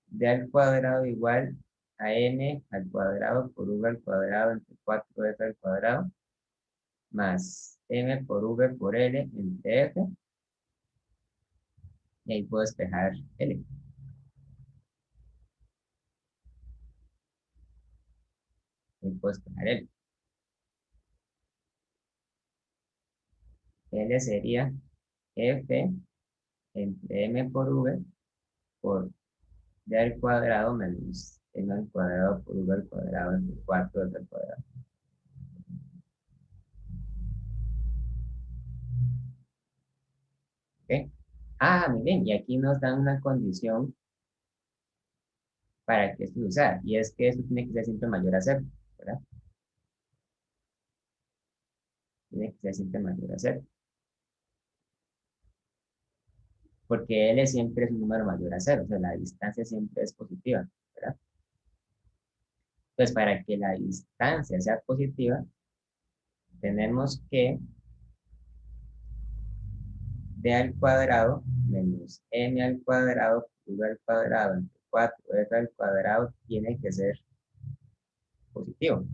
D al cuadrado igual a N al cuadrado por V al cuadrado entre 4F al cuadrado más M por V por L entre F. Y ahí puedo despejar L. Ahí puedo despejar L. L sería F entre M por V por D al cuadrado menos M al cuadrado por V al cuadrado entre 4F al cuadrado. ¿Ok? Ah, miren, y aquí nos dan una condición para que esto se usara, y es que esto tiene que ser siempre mayor a 0, ¿verdad? Tiene que ser siempre mayor a 0. Porque L siempre es un número mayor a 0, o sea, la distancia siempre es positiva, ¿verdad? Entonces, para que la distancia sea positiva, tenemos que D al cuadrado menos M al cuadrado, V al cuadrado, entre 4F al cuadrado, tiene que ser positivo.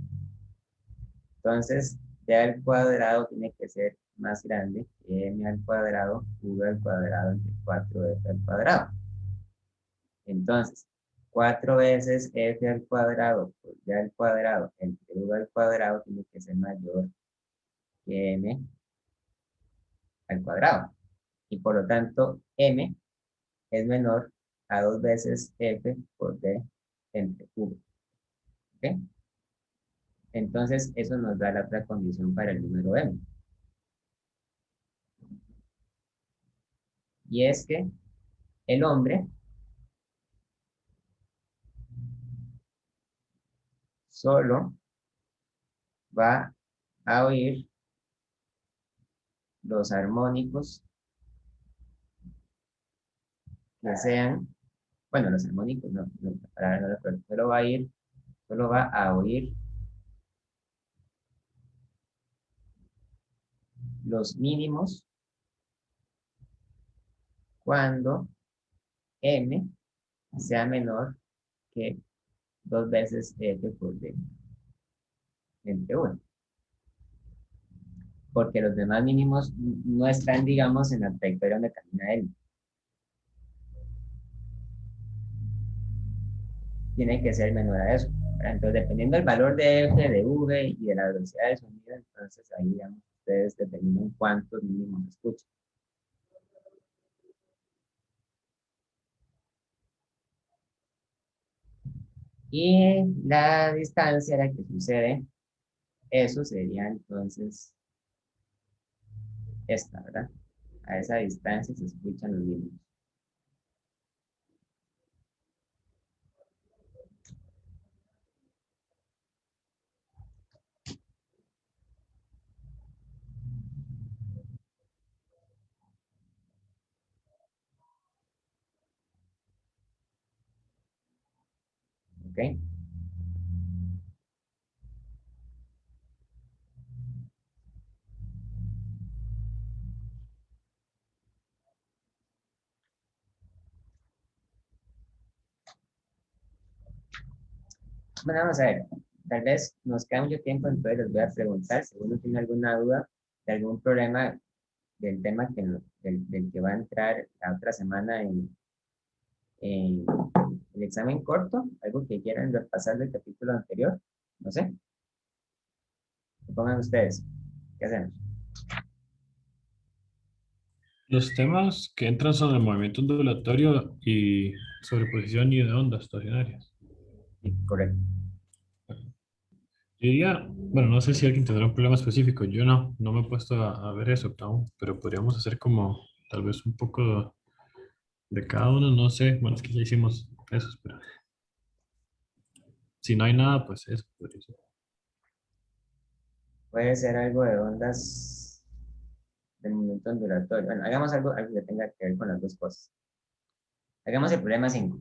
Entonces, D al cuadrado tiene que ser más grande que M al cuadrado, V al cuadrado, entre 4F al cuadrado. Entonces, 4 veces F al cuadrado por D al cuadrado entre V al cuadrado tiene que ser mayor que M al cuadrado. Y por lo tanto, M es menor a 2 veces F por D entre V. ¿Ok? Entonces, eso nos da la otra condición para el número M. Y es que el hombre solo va a oír los armónicos que sean, bueno, los armónicos, no, no, la palabra no la recuerdo, solo va a oír los mínimos cuando M sea menor que 2 veces F por D entre 1. Porque los demás mínimos no están, digamos, en la trayectoria donde camina L. Tiene que ser menor a eso. Entonces, dependiendo del valor de F, de V y de la velocidad del sonido, entonces ahí, digamos, ustedes determinan cuántos mínimos escuchan. Y la distancia a la que sucede eso sería entonces esta, ¿verdad? A esa distancia se escuchan los mínimos. ¿Ok? Bueno, vamos a ver. Tal vez nos queda mucho tiempo, entonces les voy a preguntar si uno tiene alguna duda de algún problema del tema del que va a entrar la otra semana en el examen corto, algo que quieran repasar del capítulo anterior, no sé, ¿qué pongan ustedes? ¿Qué hacemos? Los temas que entran son el movimiento ondulatorio y sobreposición y de ondas estacionarias. Sí, correcto. Yo diría, bueno, no sé si alguien tendrá un problema específico. Yo no me he puesto a ver eso aún, pero podríamos hacer como tal vez un poco de cada uno, no sé. Bueno, es que ya hicimos eso, pero si no hay nada, pues eso podría ser. Puede ser algo de ondas de movimiento ondulatorio. Bueno, hagamos algo que tenga que ver con las dos cosas. Hagamos el problema 5.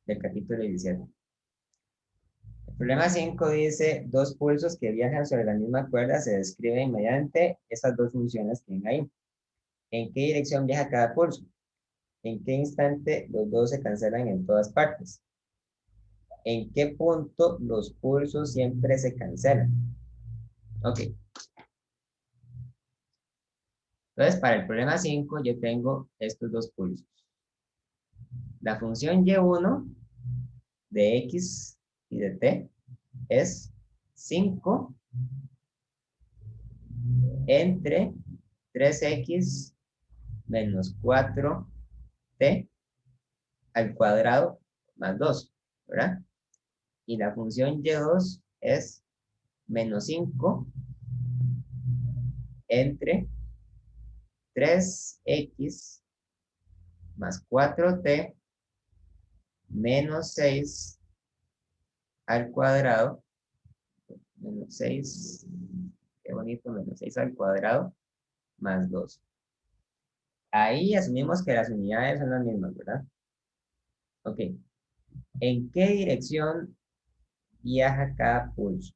Del capítulo 17. El problema 5 dice, dos pulsos que viajan sobre la misma cuerda se describen mediante esas dos funciones que ven ahí. ¿En qué dirección viaja cada pulso? ¿En qué instante los dos se cancelan en todas partes? ¿En qué punto los pulsos siempre se cancelan? Ok. Entonces, para el problema 5, yo tengo estos dos pulsos. La función y1 de x y de t es 5 entre 3x menos 4t al cuadrado más 2, ¿verdad? Y la función y2 es menos 5 entre 3x más 4t menos 6 al cuadrado, menos 6, qué bonito, menos 6 al cuadrado más 2. Ahí asumimos que las unidades son las mismas, ¿verdad? Ok. ¿En qué dirección viaja cada pulso?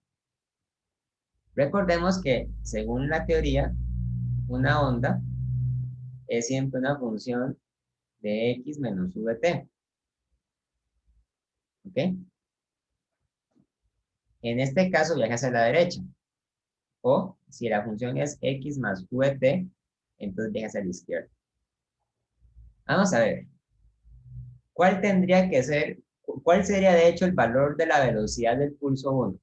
Recordemos que, según la teoría, una onda es siempre una función de x menos u de t. ¿Ok? En este caso viaja hacia la derecha. O, si la función es x más u de t, entonces viaja hacia la izquierda. Vamos a ver. ¿Cuál tendría que ser, cuál sería de hecho el valor de la velocidad del pulso 1?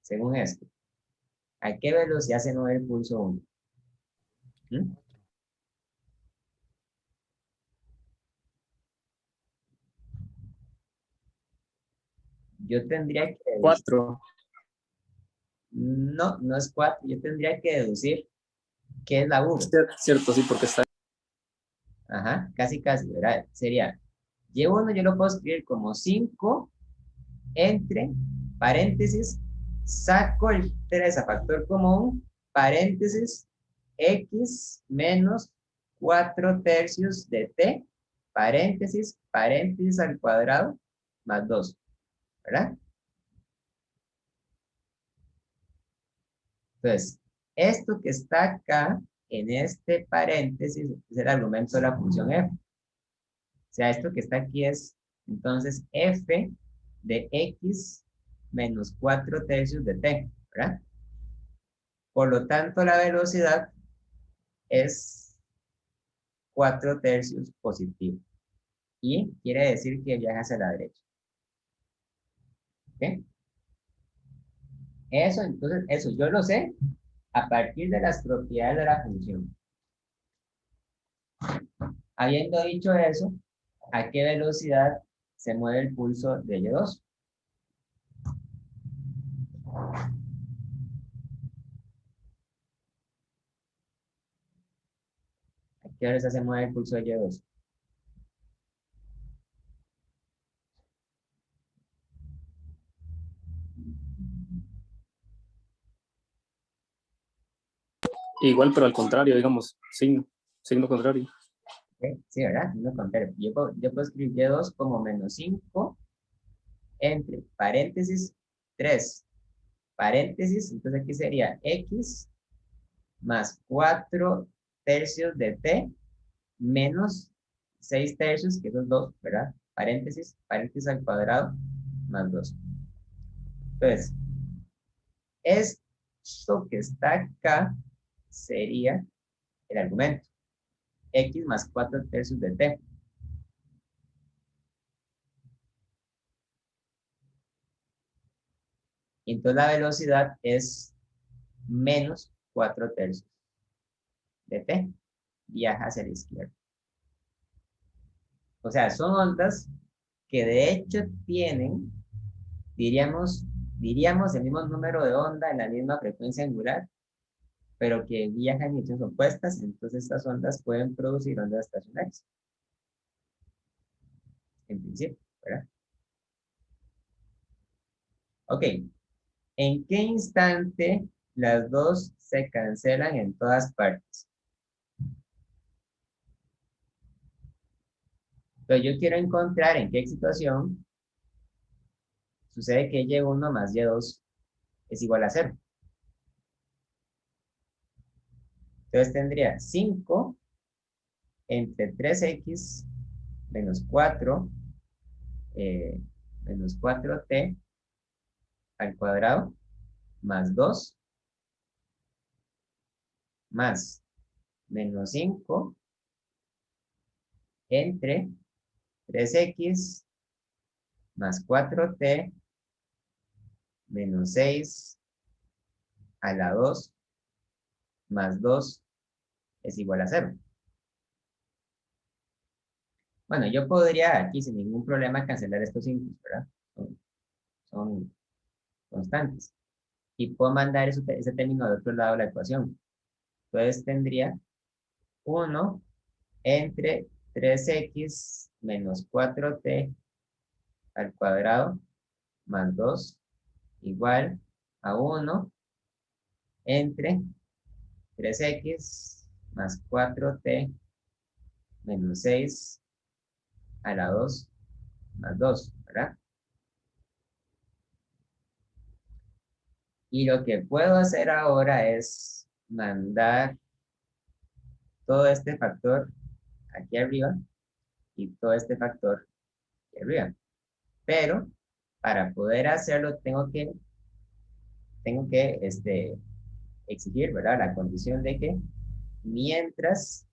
Según esto. ¿A qué velocidad se mueve el pulso 1? ¿Mm? Yo tendría que deducir. 4. No, no es 4. Yo tendría que deducir qué es la U. Cierto, sí, porque está. Ajá, casi, ¿verdad? Sería, Y1 yo lo puedo escribir como 5 entre, paréntesis, saco el 3 a factor común, paréntesis, x menos 4 tercios de t, paréntesis, paréntesis al cuadrado, más 2, ¿verdad? Entonces, esto que está acá, en este paréntesis, es el argumento de la función f. O sea, esto que está aquí es, entonces, f de x menos 4 tercios de t, ¿verdad? Por lo tanto, la velocidad es 4 tercios positivo. Y quiere decir que viaja hacia la derecha. ¿Ok? Eso, entonces, eso yo lo sé a partir de las propiedades de la función. Habiendo dicho eso, ¿a qué velocidad se mueve el pulso de Y2? ¿A qué velocidad se mueve el pulso de Y2? Igual, pero al contrario, digamos, signo contrario. ¿Ok? Sí, ¿verdad? No contrario. Yo puedo escribir Y2 como menos 5 entre paréntesis 3 paréntesis, entonces aquí sería x más 4 tercios de t menos 6 tercios, que son 2, ¿verdad? Paréntesis, paréntesis al cuadrado, más 2. Entonces, esto que está acá sería el argumento. X más 4 tercios de t. Entonces la velocidad es menos 4 tercios de t. Viaja hacia la izquierda. O sea, son ondas que de hecho tienen, diríamos el mismo número de onda en la misma frecuencia angular, pero que viajan en direcciones opuestas. Entonces estas ondas pueden producir ondas estacionarias. En principio, ¿verdad? Ok. ¿En qué instante las dos se cancelan en todas partes? Entonces yo quiero encontrar en qué situación sucede que y1 más y2 es igual a 0. Entonces tendría 5 entre 3x menos 4 menos 4t al cuadrado más 2 más menos 5 entre 3x más 4t menos 6 a la 2 más 2 es igual a 0. Bueno, yo podría aquí sin ningún problema cancelar estos símbolos, ¿verdad? Son constantes. Y puedo mandar ese término al otro lado de la ecuación. Entonces tendría 1 entre 3x menos 4t al cuadrado más 2 igual a 1 entre 3x más 4t menos 6 a la 2 más 2, ¿verdad? Y lo que puedo hacer ahora es mandar todo este factor aquí arriba y todo este factor aquí arriba. Pero para poder hacerlo tengo que exigir, ¿verdad? La condición de que mientras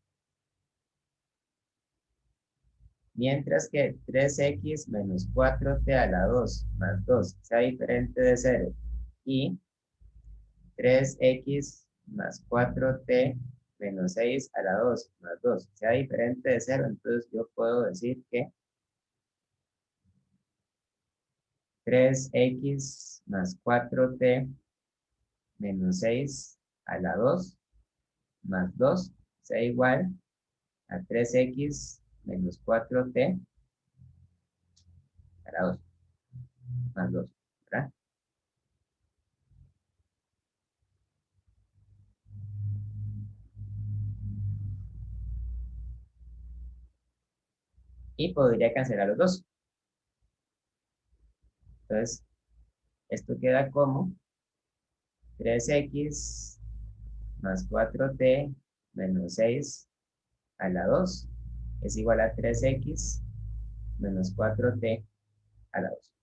que 3x menos 4t a la 2 más 2 sea diferente de 0 y 3x más 4t menos 6 a la 2 más 2 sea diferente de 0, entonces yo puedo decir que 3x más 4t menos 6 a la 2 más 2 sea igual a 3x menos 4t a la 2 más 2, ¿verdad? Y podría cancelar los dos. Entonces, esto queda como 3x más 4t menos 6 a la 2 es igual a 3x menos 4t a la 2.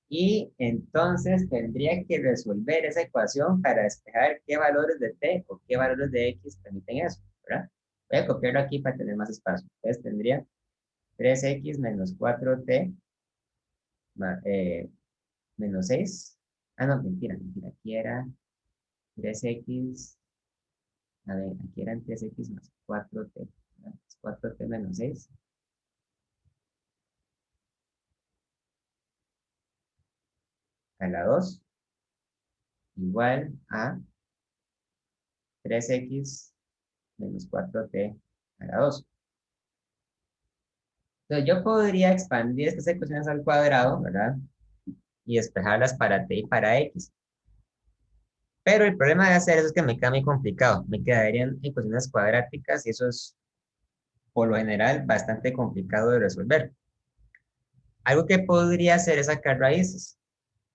Y entonces tendría que resolver esa ecuación para despejar qué valores de t o qué valores de x permiten eso, ¿verdad? Voy a copiarlo aquí para tener más espacio. Entonces tendría 3x menos 4t menos 6. Ah, no, mentira. Aquí era 3x. A ver, aquí eran 3x más 4t. ¿verdad? 4t menos 6. A la 2 igual a 3x menos 4t a la 2. Entonces yo podría expandir estas ecuaciones al cuadrado, ¿verdad? Y despejarlas para t y para x. Pero el problema de hacer eso es que me queda muy complicado. Me quedarían ecuaciones cuadráticas y eso es, por lo general, bastante complicado de resolver. Algo que podría hacer es sacar raíces.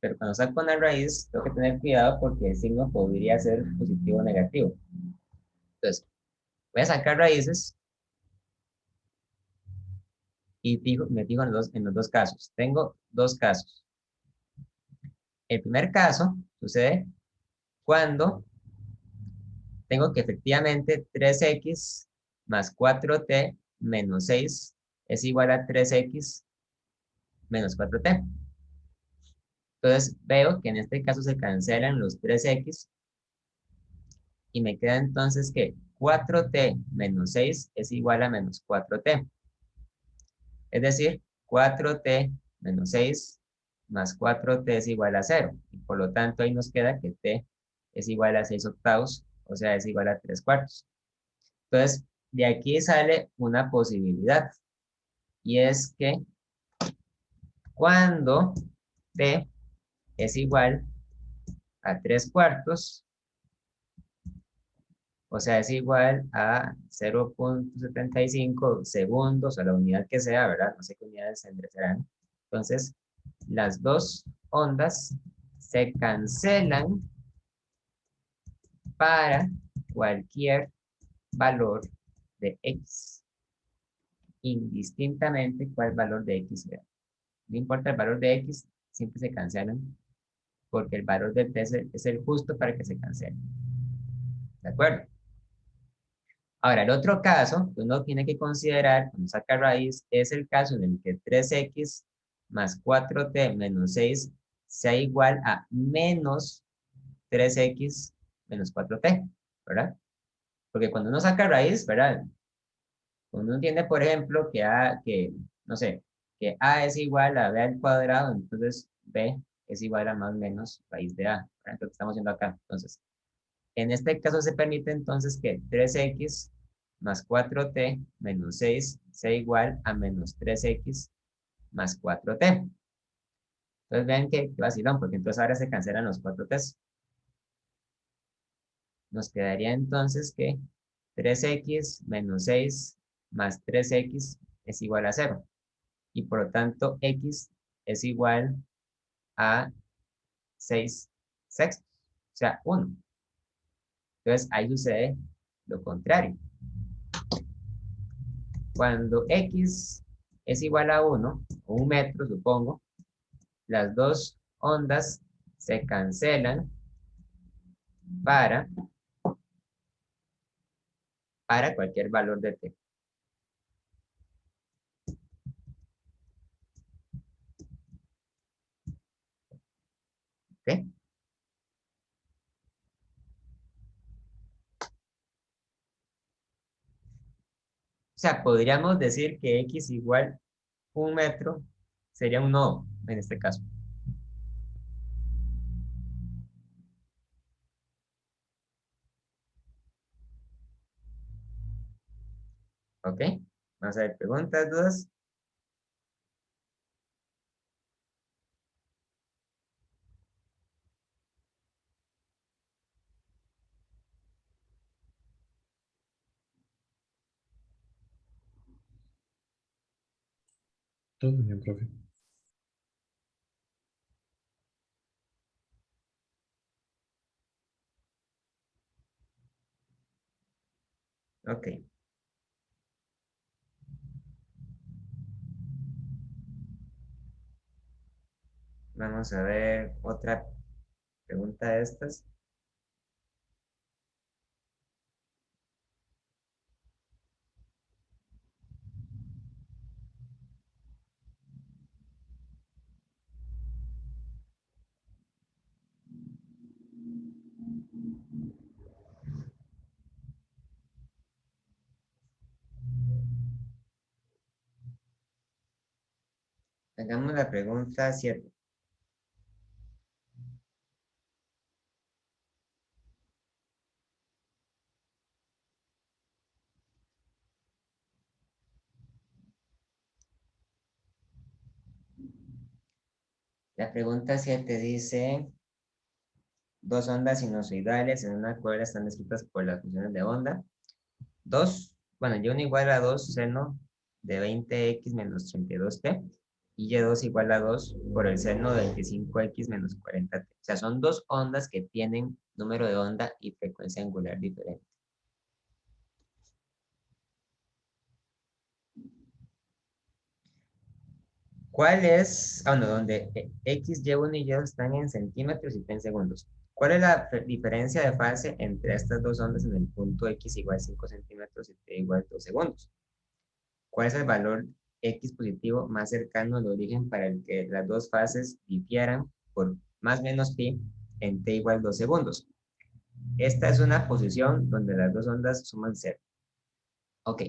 Pero cuando saco una raíz, tengo que tener cuidado porque el signo podría ser positivo o negativo. Entonces, voy a sacar raíces y me fijo en los dos casos. Tengo dos casos. El primer caso sucede cuando tengo que efectivamente 3x más 4t menos 6 es igual a 3x menos 4t. Entonces veo que en este caso se cancelan los 3x y me queda entonces que 4t menos 6 es igual a menos 4t. Es decir, 4t menos 6 más 4t es igual a 0. Y por lo tanto ahí nos queda que t es igual a 6 octavos, o sea, es igual a 3 cuartos. Entonces, de aquí sale una posibilidad. Y es que cuando t es igual a 3 cuartos, o sea, es igual a 0.75 segundos, o la unidad que sea, ¿verdad? No sé qué unidades serán. Entonces, las dos ondas se cancelan para cualquier valor de x, indistintamente cuál valor de x sea. No importa el valor de x, siempre se cancelan, porque el valor del t es el justo para que se cancele. ¿De acuerdo? Ahora, el otro caso que uno tiene que considerar cuando saca raíz es el caso en el que 3x más 4t menos 6 sea igual a menos 3x menos 4t, ¿verdad? Porque cuando uno saca raíz, ¿verdad? Cuando uno entiende, por ejemplo, no sé, que a es igual a b al cuadrado, entonces b es igual a más o menos raíz de a, ¿verdad? Entonces estamos haciendo acá. Entonces, en este caso se permite entonces que 3x más 4t menos 6 sea igual a menos 3x más 4t. Entonces vean que vacilón, porque entonces ahora se cancelan los 4t's. Nos quedaría entonces que 3x menos 6 más 3x es igual a 0. Y por lo tanto, x es igual a 6 sextos, o sea, 1. Entonces ahí sucede lo contrario. Cuando x es igual a 1, o 1 metro, supongo, las dos ondas se cancelan para cualquier valor de t. ¿Ok? O sea, podríamos decir que x igual 1 metro sería un nodo en este caso. ¿Ok? Vamos a ver, preguntas, dudas. Todo bien, profe. Ok. Vamos a ver otra pregunta de estas. Hagamos la pregunta 7. La pregunta 7 dice, dos ondas sinusoidales en una cuerda están descritas por las funciones de onda. Y1 igual a 2 seno de 20x menos 32t. y Y2 igual a 2 por el seno de 25x menos 40t. O sea, son dos ondas que tienen número de onda y frecuencia angular diferente. ¿Cuál es, bueno, donde x, y1 y y2 están en centímetros y t en segundos? ¿Cuál es la diferencia de fase entre estas dos ondas en el punto x igual 5 centímetros y t igual 2 segundos? ¿Cuál es el valor x positivo más cercano al origen para el que las dos fases difieran por más menos pi en t igual 2 segundos? Esta es una posición donde las dos ondas suman 0. Ok.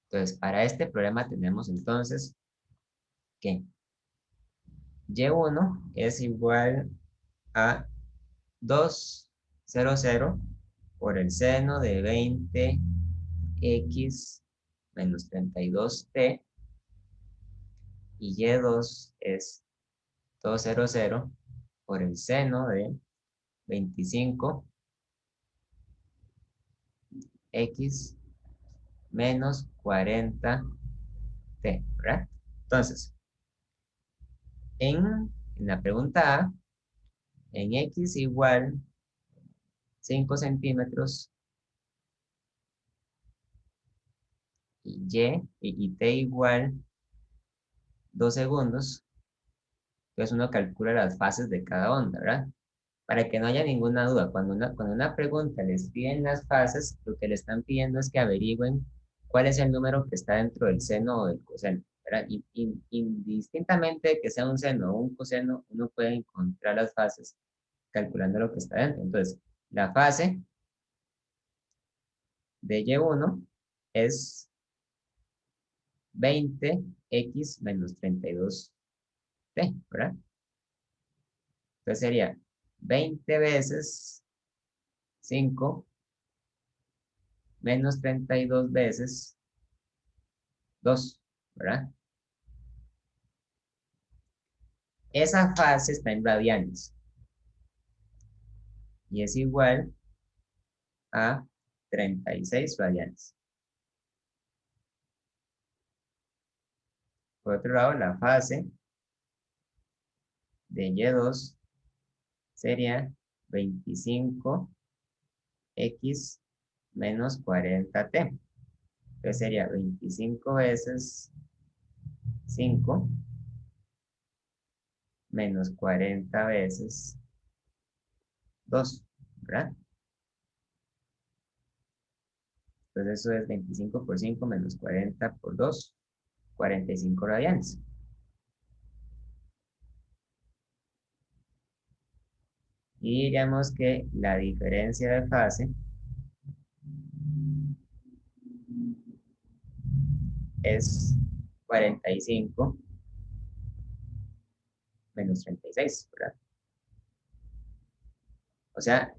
Entonces, para este problema tenemos entonces que y1 es igual a 200 por el seno de 20x menos 32t y y2 es 200 por el seno de 25x menos 40t, ¿verdad? Entonces, en la pregunta A, en x igual 5 centímetros y t igual 2 segundos, entonces uno calcula las fases de cada onda, ¿verdad? Para que no haya ninguna duda, cuando una pregunta les piden las fases, lo que le están pidiendo es que averigüen cuál es el número que está dentro del seno o del coseno, ¿verdad? Indistintamente de que sea un seno o un coseno, uno puede encontrar las fases calculando lo que está dentro. Entonces, la fase de y1 es 20x menos 32t, ¿verdad? Entonces sería 20 veces 5 menos 32 veces 2, ¿verdad? Esa fase está en radianes y es igual a 36 radianes. Por otro lado, la fase de y2 sería 25x menos 40t. Entonces sería 25 veces 5 menos 40 veces 2, ¿verdad? Entonces eso es 25 por 5 menos 40 por 2, 45 radianes. Y diríamos que la diferencia de fase es 45 menos 36, ¿verdad? O sea,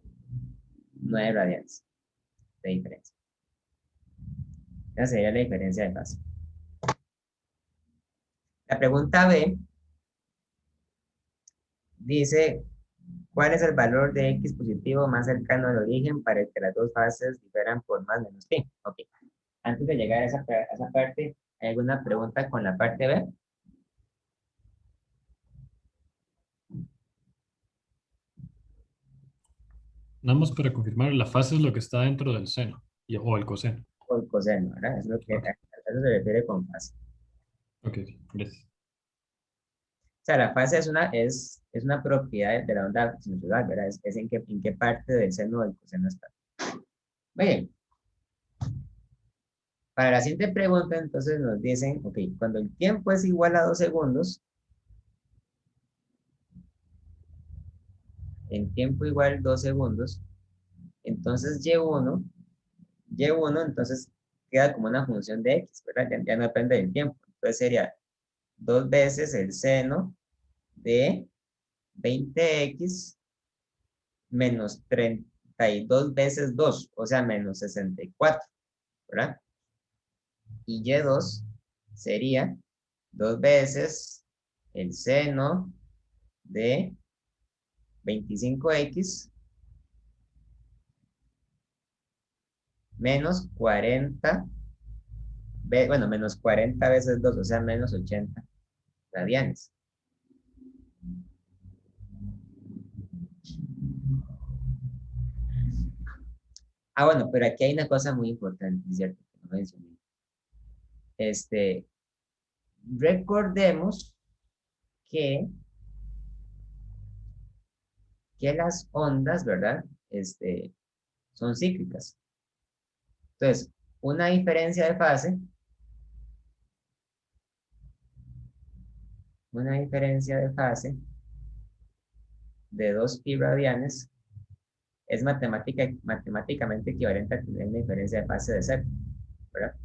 9 radianes de diferencia. Esa sería la diferencia de fase. La pregunta B dice, ¿cuál es el valor de x positivo más cercano al origen para que las dos fases diferan por más menos pi? Ok. Antes de llegar a esa parte, ¿hay alguna pregunta con la parte B? Nada más para confirmar, la fase es lo que está dentro del seno o el coseno. O el coseno, ¿verdad? Es lo que, Ok, a eso se refiere con fase. ok, gracias. O sea, la fase es una propiedad de la onda sinusoidal, ¿verdad? Es en qué parte del seno del coseno está. Muy bien. Para la siguiente pregunta, entonces nos dicen, ok, cuando el tiempo es igual a 2 segundos, en tiempo igual 2 segundos, entonces y1 entonces queda como una función de x, ¿verdad? Ya no depende del tiempo. Entonces sería 2 veces el seno de 20x menos 32 veces 2, o sea, menos 64, ¿verdad? Y y2 sería 2 veces el seno de 25x menos 40, bueno, menos 40 veces 2, o sea, menos 80. radianes. Ah, bueno, pero aquí hay una cosa muy importante, ¿cierto? Que no mencioné. Recordemos que, las ondas, ¿verdad? Son cíclicas. Entonces, una diferencia de fase, de 2pi radianes es matemáticamente equivalente a tener una diferencia de fase de 0, ¿verdad?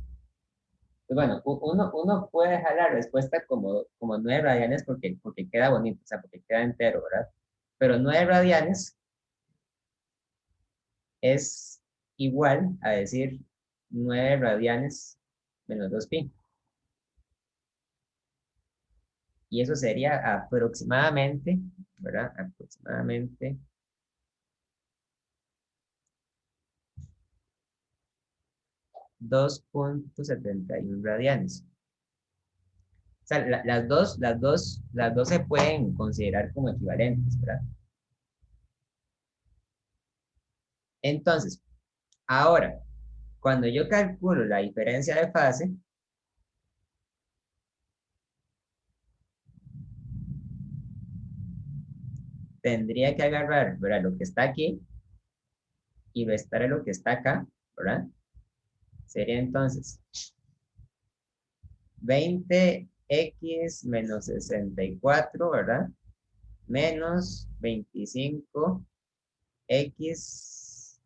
Pues bueno, uno puede dejar la respuesta como 9 radianes porque queda bonito, o sea, porque queda entero, ¿verdad? Pero 9 radianes es igual a decir 9 radianes menos 2pi. Y eso sería aproximadamente, ¿verdad? Aproximadamente 2.71 radianes. O sea, las dos se pueden considerar como equivalentes, ¿verdad? Entonces, ahora, cuando yo calculo la diferencia de fase, tendría que agarrar, ¿verdad? Lo que está aquí y restar lo que está acá, ¿verdad? Sería entonces 20x menos 64, ¿verdad? Menos 25x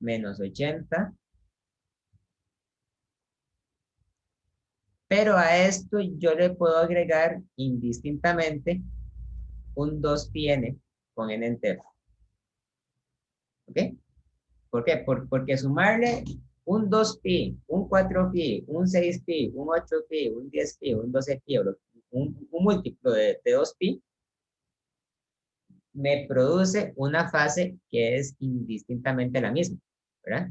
menos 80. Pero a esto yo le puedo agregar indistintamente un 2πn con n entero. ¿Ok? ¿Por qué? Porque sumarle un 2pi, un 4pi, un 6pi, un 8pi, un 10pi, un 12pi, un múltiplo de 2pi, me produce una fase que es indistintamente la misma, ¿verdad?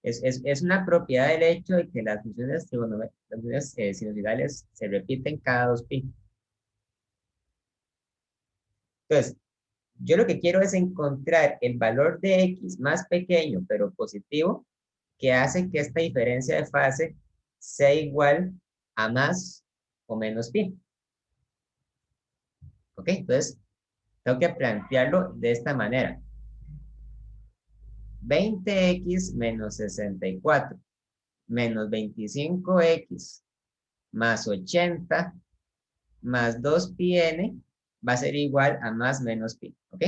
Es una propiedad del hecho de que las funciones sinusoidales se repiten cada 2pi. Entonces, yo lo que quiero es encontrar el valor de x más pequeño, pero positivo, que hace que esta diferencia de fase sea igual a más o menos pi. ¿Ok? Entonces, tengo que plantearlo de esta manera. 20x menos 64 menos 25x más 80 más 2πn va a ser igual a más menos pi. ¿Ok?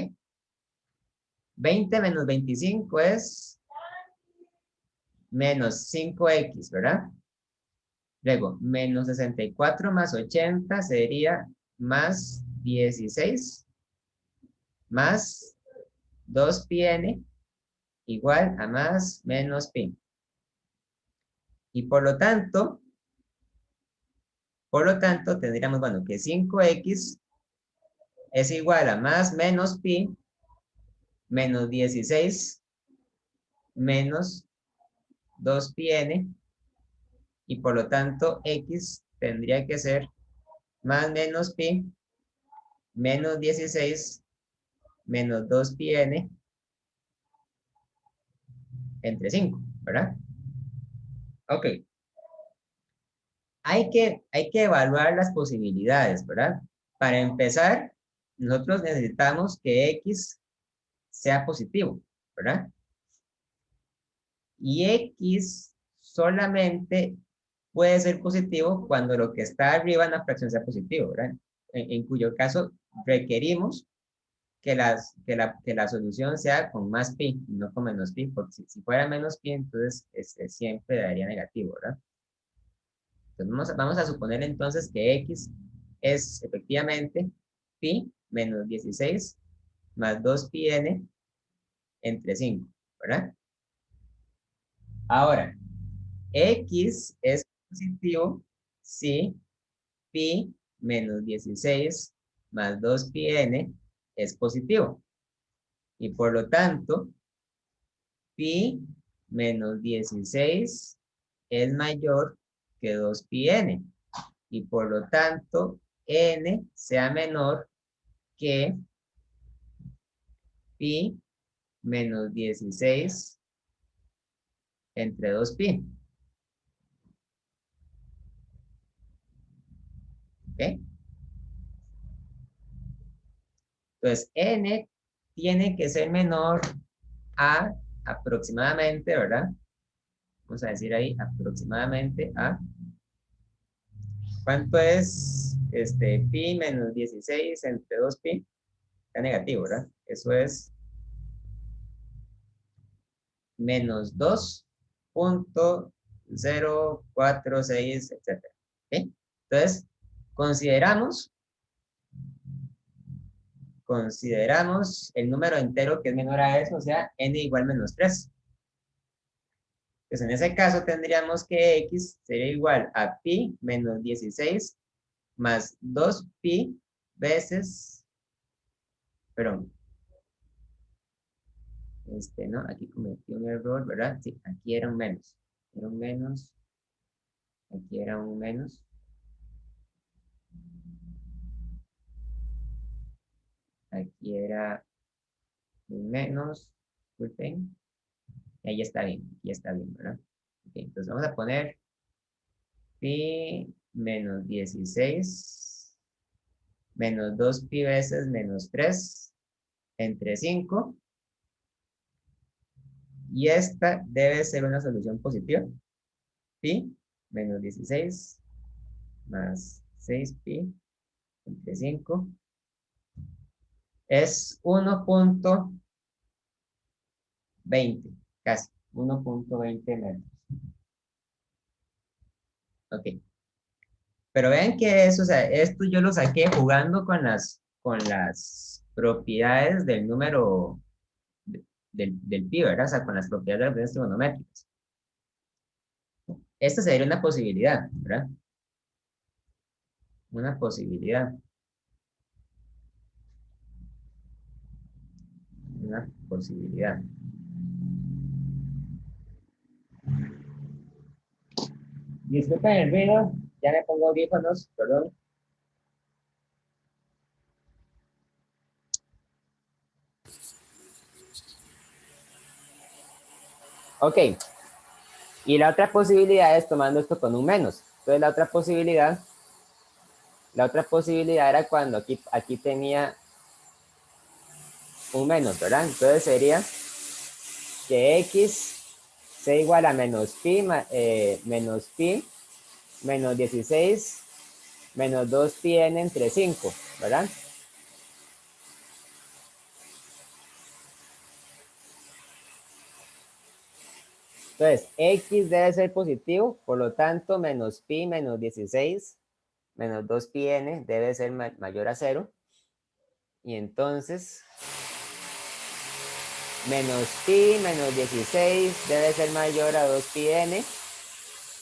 20 menos 25 es menos 5x, ¿verdad? Luego, menos 64 más 80 sería más 16 más 2πn igual a más menos pi. Y por lo tanto, tendríamos, bueno, que 5x es igual a más menos pi menos 16 menos 2πn, y por lo tanto x tendría que ser más menos pi menos 16 menos 2πn entre 5, ¿verdad? Ok. Hay que evaluar las posibilidades, ¿verdad? Para empezar, nosotros necesitamos que x sea positivo, ¿verdad? Y x solamente puede ser positivo cuando lo que está arriba en la fracción sea positivo, ¿verdad? En cuyo caso requerimos que la solución sea con más pi, no con menos pi, porque si fuera menos pi, entonces siempre daría negativo, ¿verdad? Entonces vamos a suponer entonces que x es efectivamente pi menos 16 más 2πn entre 5, ¿verdad? Ahora, x es positivo si pi menos 16 más 2πn es positivo. Y por lo tanto, pi menos 16 es mayor que 2πn. Y por lo tanto, n sea menor que pi menos 16 entre 2pi. ¿Ok? Entonces, n tiene que ser menor a aproximadamente, ¿verdad? Vamos a decir ahí, aproximadamente a... ¿Cuánto es pi menos 16 entre 2pi? Está negativo, ¿verdad? Eso es menos 2.046, etcétera. ¿Ok? Entonces, consideramos el número entero que es menor a eso, o sea, n igual menos 3. Pues en ese caso tendríamos que x sería igual a pi menos 16 más 2pi veces, perdón, no, aquí cometí un error, ¿verdad? Sí, aquí era un menos, aquí era un menos, aquí era un menos, disculpen, y ahí está bien, aquí está bien, ¿verdad? Ok, entonces vamos a poner pi menos 16 menos 2pi veces menos 3 entre 5, y esta debe ser una solución positiva. Pi menos 16 más 6pi entre 5 es 1.20, casi 1.20 metros. Ok. Pero vean que eso, o sea, esto yo lo saqué jugando con las propiedades del número del pi, ¿verdad? O sea, con las propiedades de las redes trigonométricas. Esta sería una posibilidad, ¿verdad? Una posibilidad. Una posibilidad. Disculpen el ruido, ya me pongo audífonos, perdón. Ok, y la otra posibilidad es tomando esto con un menos. Entonces la otra posibilidad era cuando aquí tenía un menos, ¿verdad? Entonces sería que x sea igual a menos pi menos 16 menos 2pi n entre 5, ¿verdad? Entonces, x debe ser positivo, por lo tanto, menos pi menos 16 menos 2pi n debe ser mayor a 0. Y entonces, menos pi menos 16 debe ser mayor a 2pi n.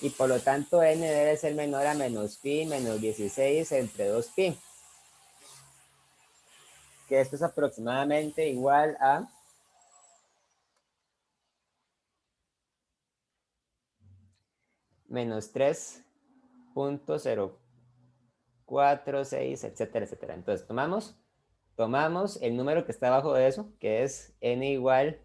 Y por lo tanto, n debe ser menor a menos pi menos 16 entre 2pi. Que esto es aproximadamente igual a menos 3.046, etcétera, etcétera. Entonces, tomamos el número que está abajo de eso, que es n igual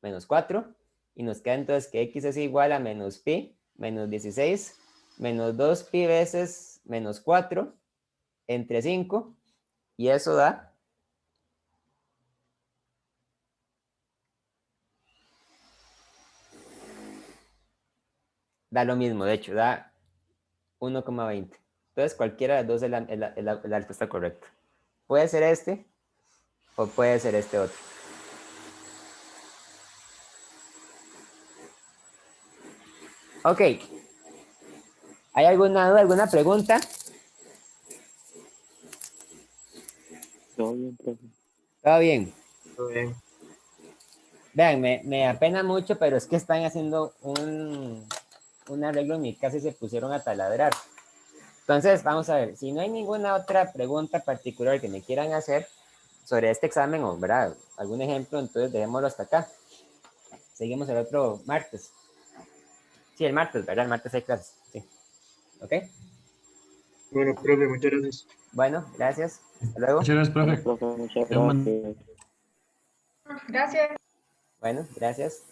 menos 4, y nos queda entonces que x es igual a menos pi menos 16 menos 2pi veces menos 4 entre 5, y eso da lo mismo, de hecho, da 1,20. Entonces, cualquiera de las dos es la respuesta correcta. Puede ser este o puede ser este otro. Ok. ¿Hay alguna duda, alguna pregunta? Todo bien, profe. Todo bien. Todo bien. Vean, me apena mucho, pero es que están haciendo un arreglo en mi casa y se pusieron a taladrar. Entonces, vamos a ver, si no hay ninguna otra pregunta particular que me quieran hacer sobre este examen o, ¿verdad?, algún ejemplo, entonces dejémoslo hasta acá. Seguimos el otro martes. Sí, el martes, ¿verdad? El martes hay clases. Sí. ¿Ok? Bueno, profe, muchas gracias. Bueno, gracias. Hasta luego. Muchas gracias, profe. Profe, muchas Tengo un- gracias. Gracias. Bueno, gracias.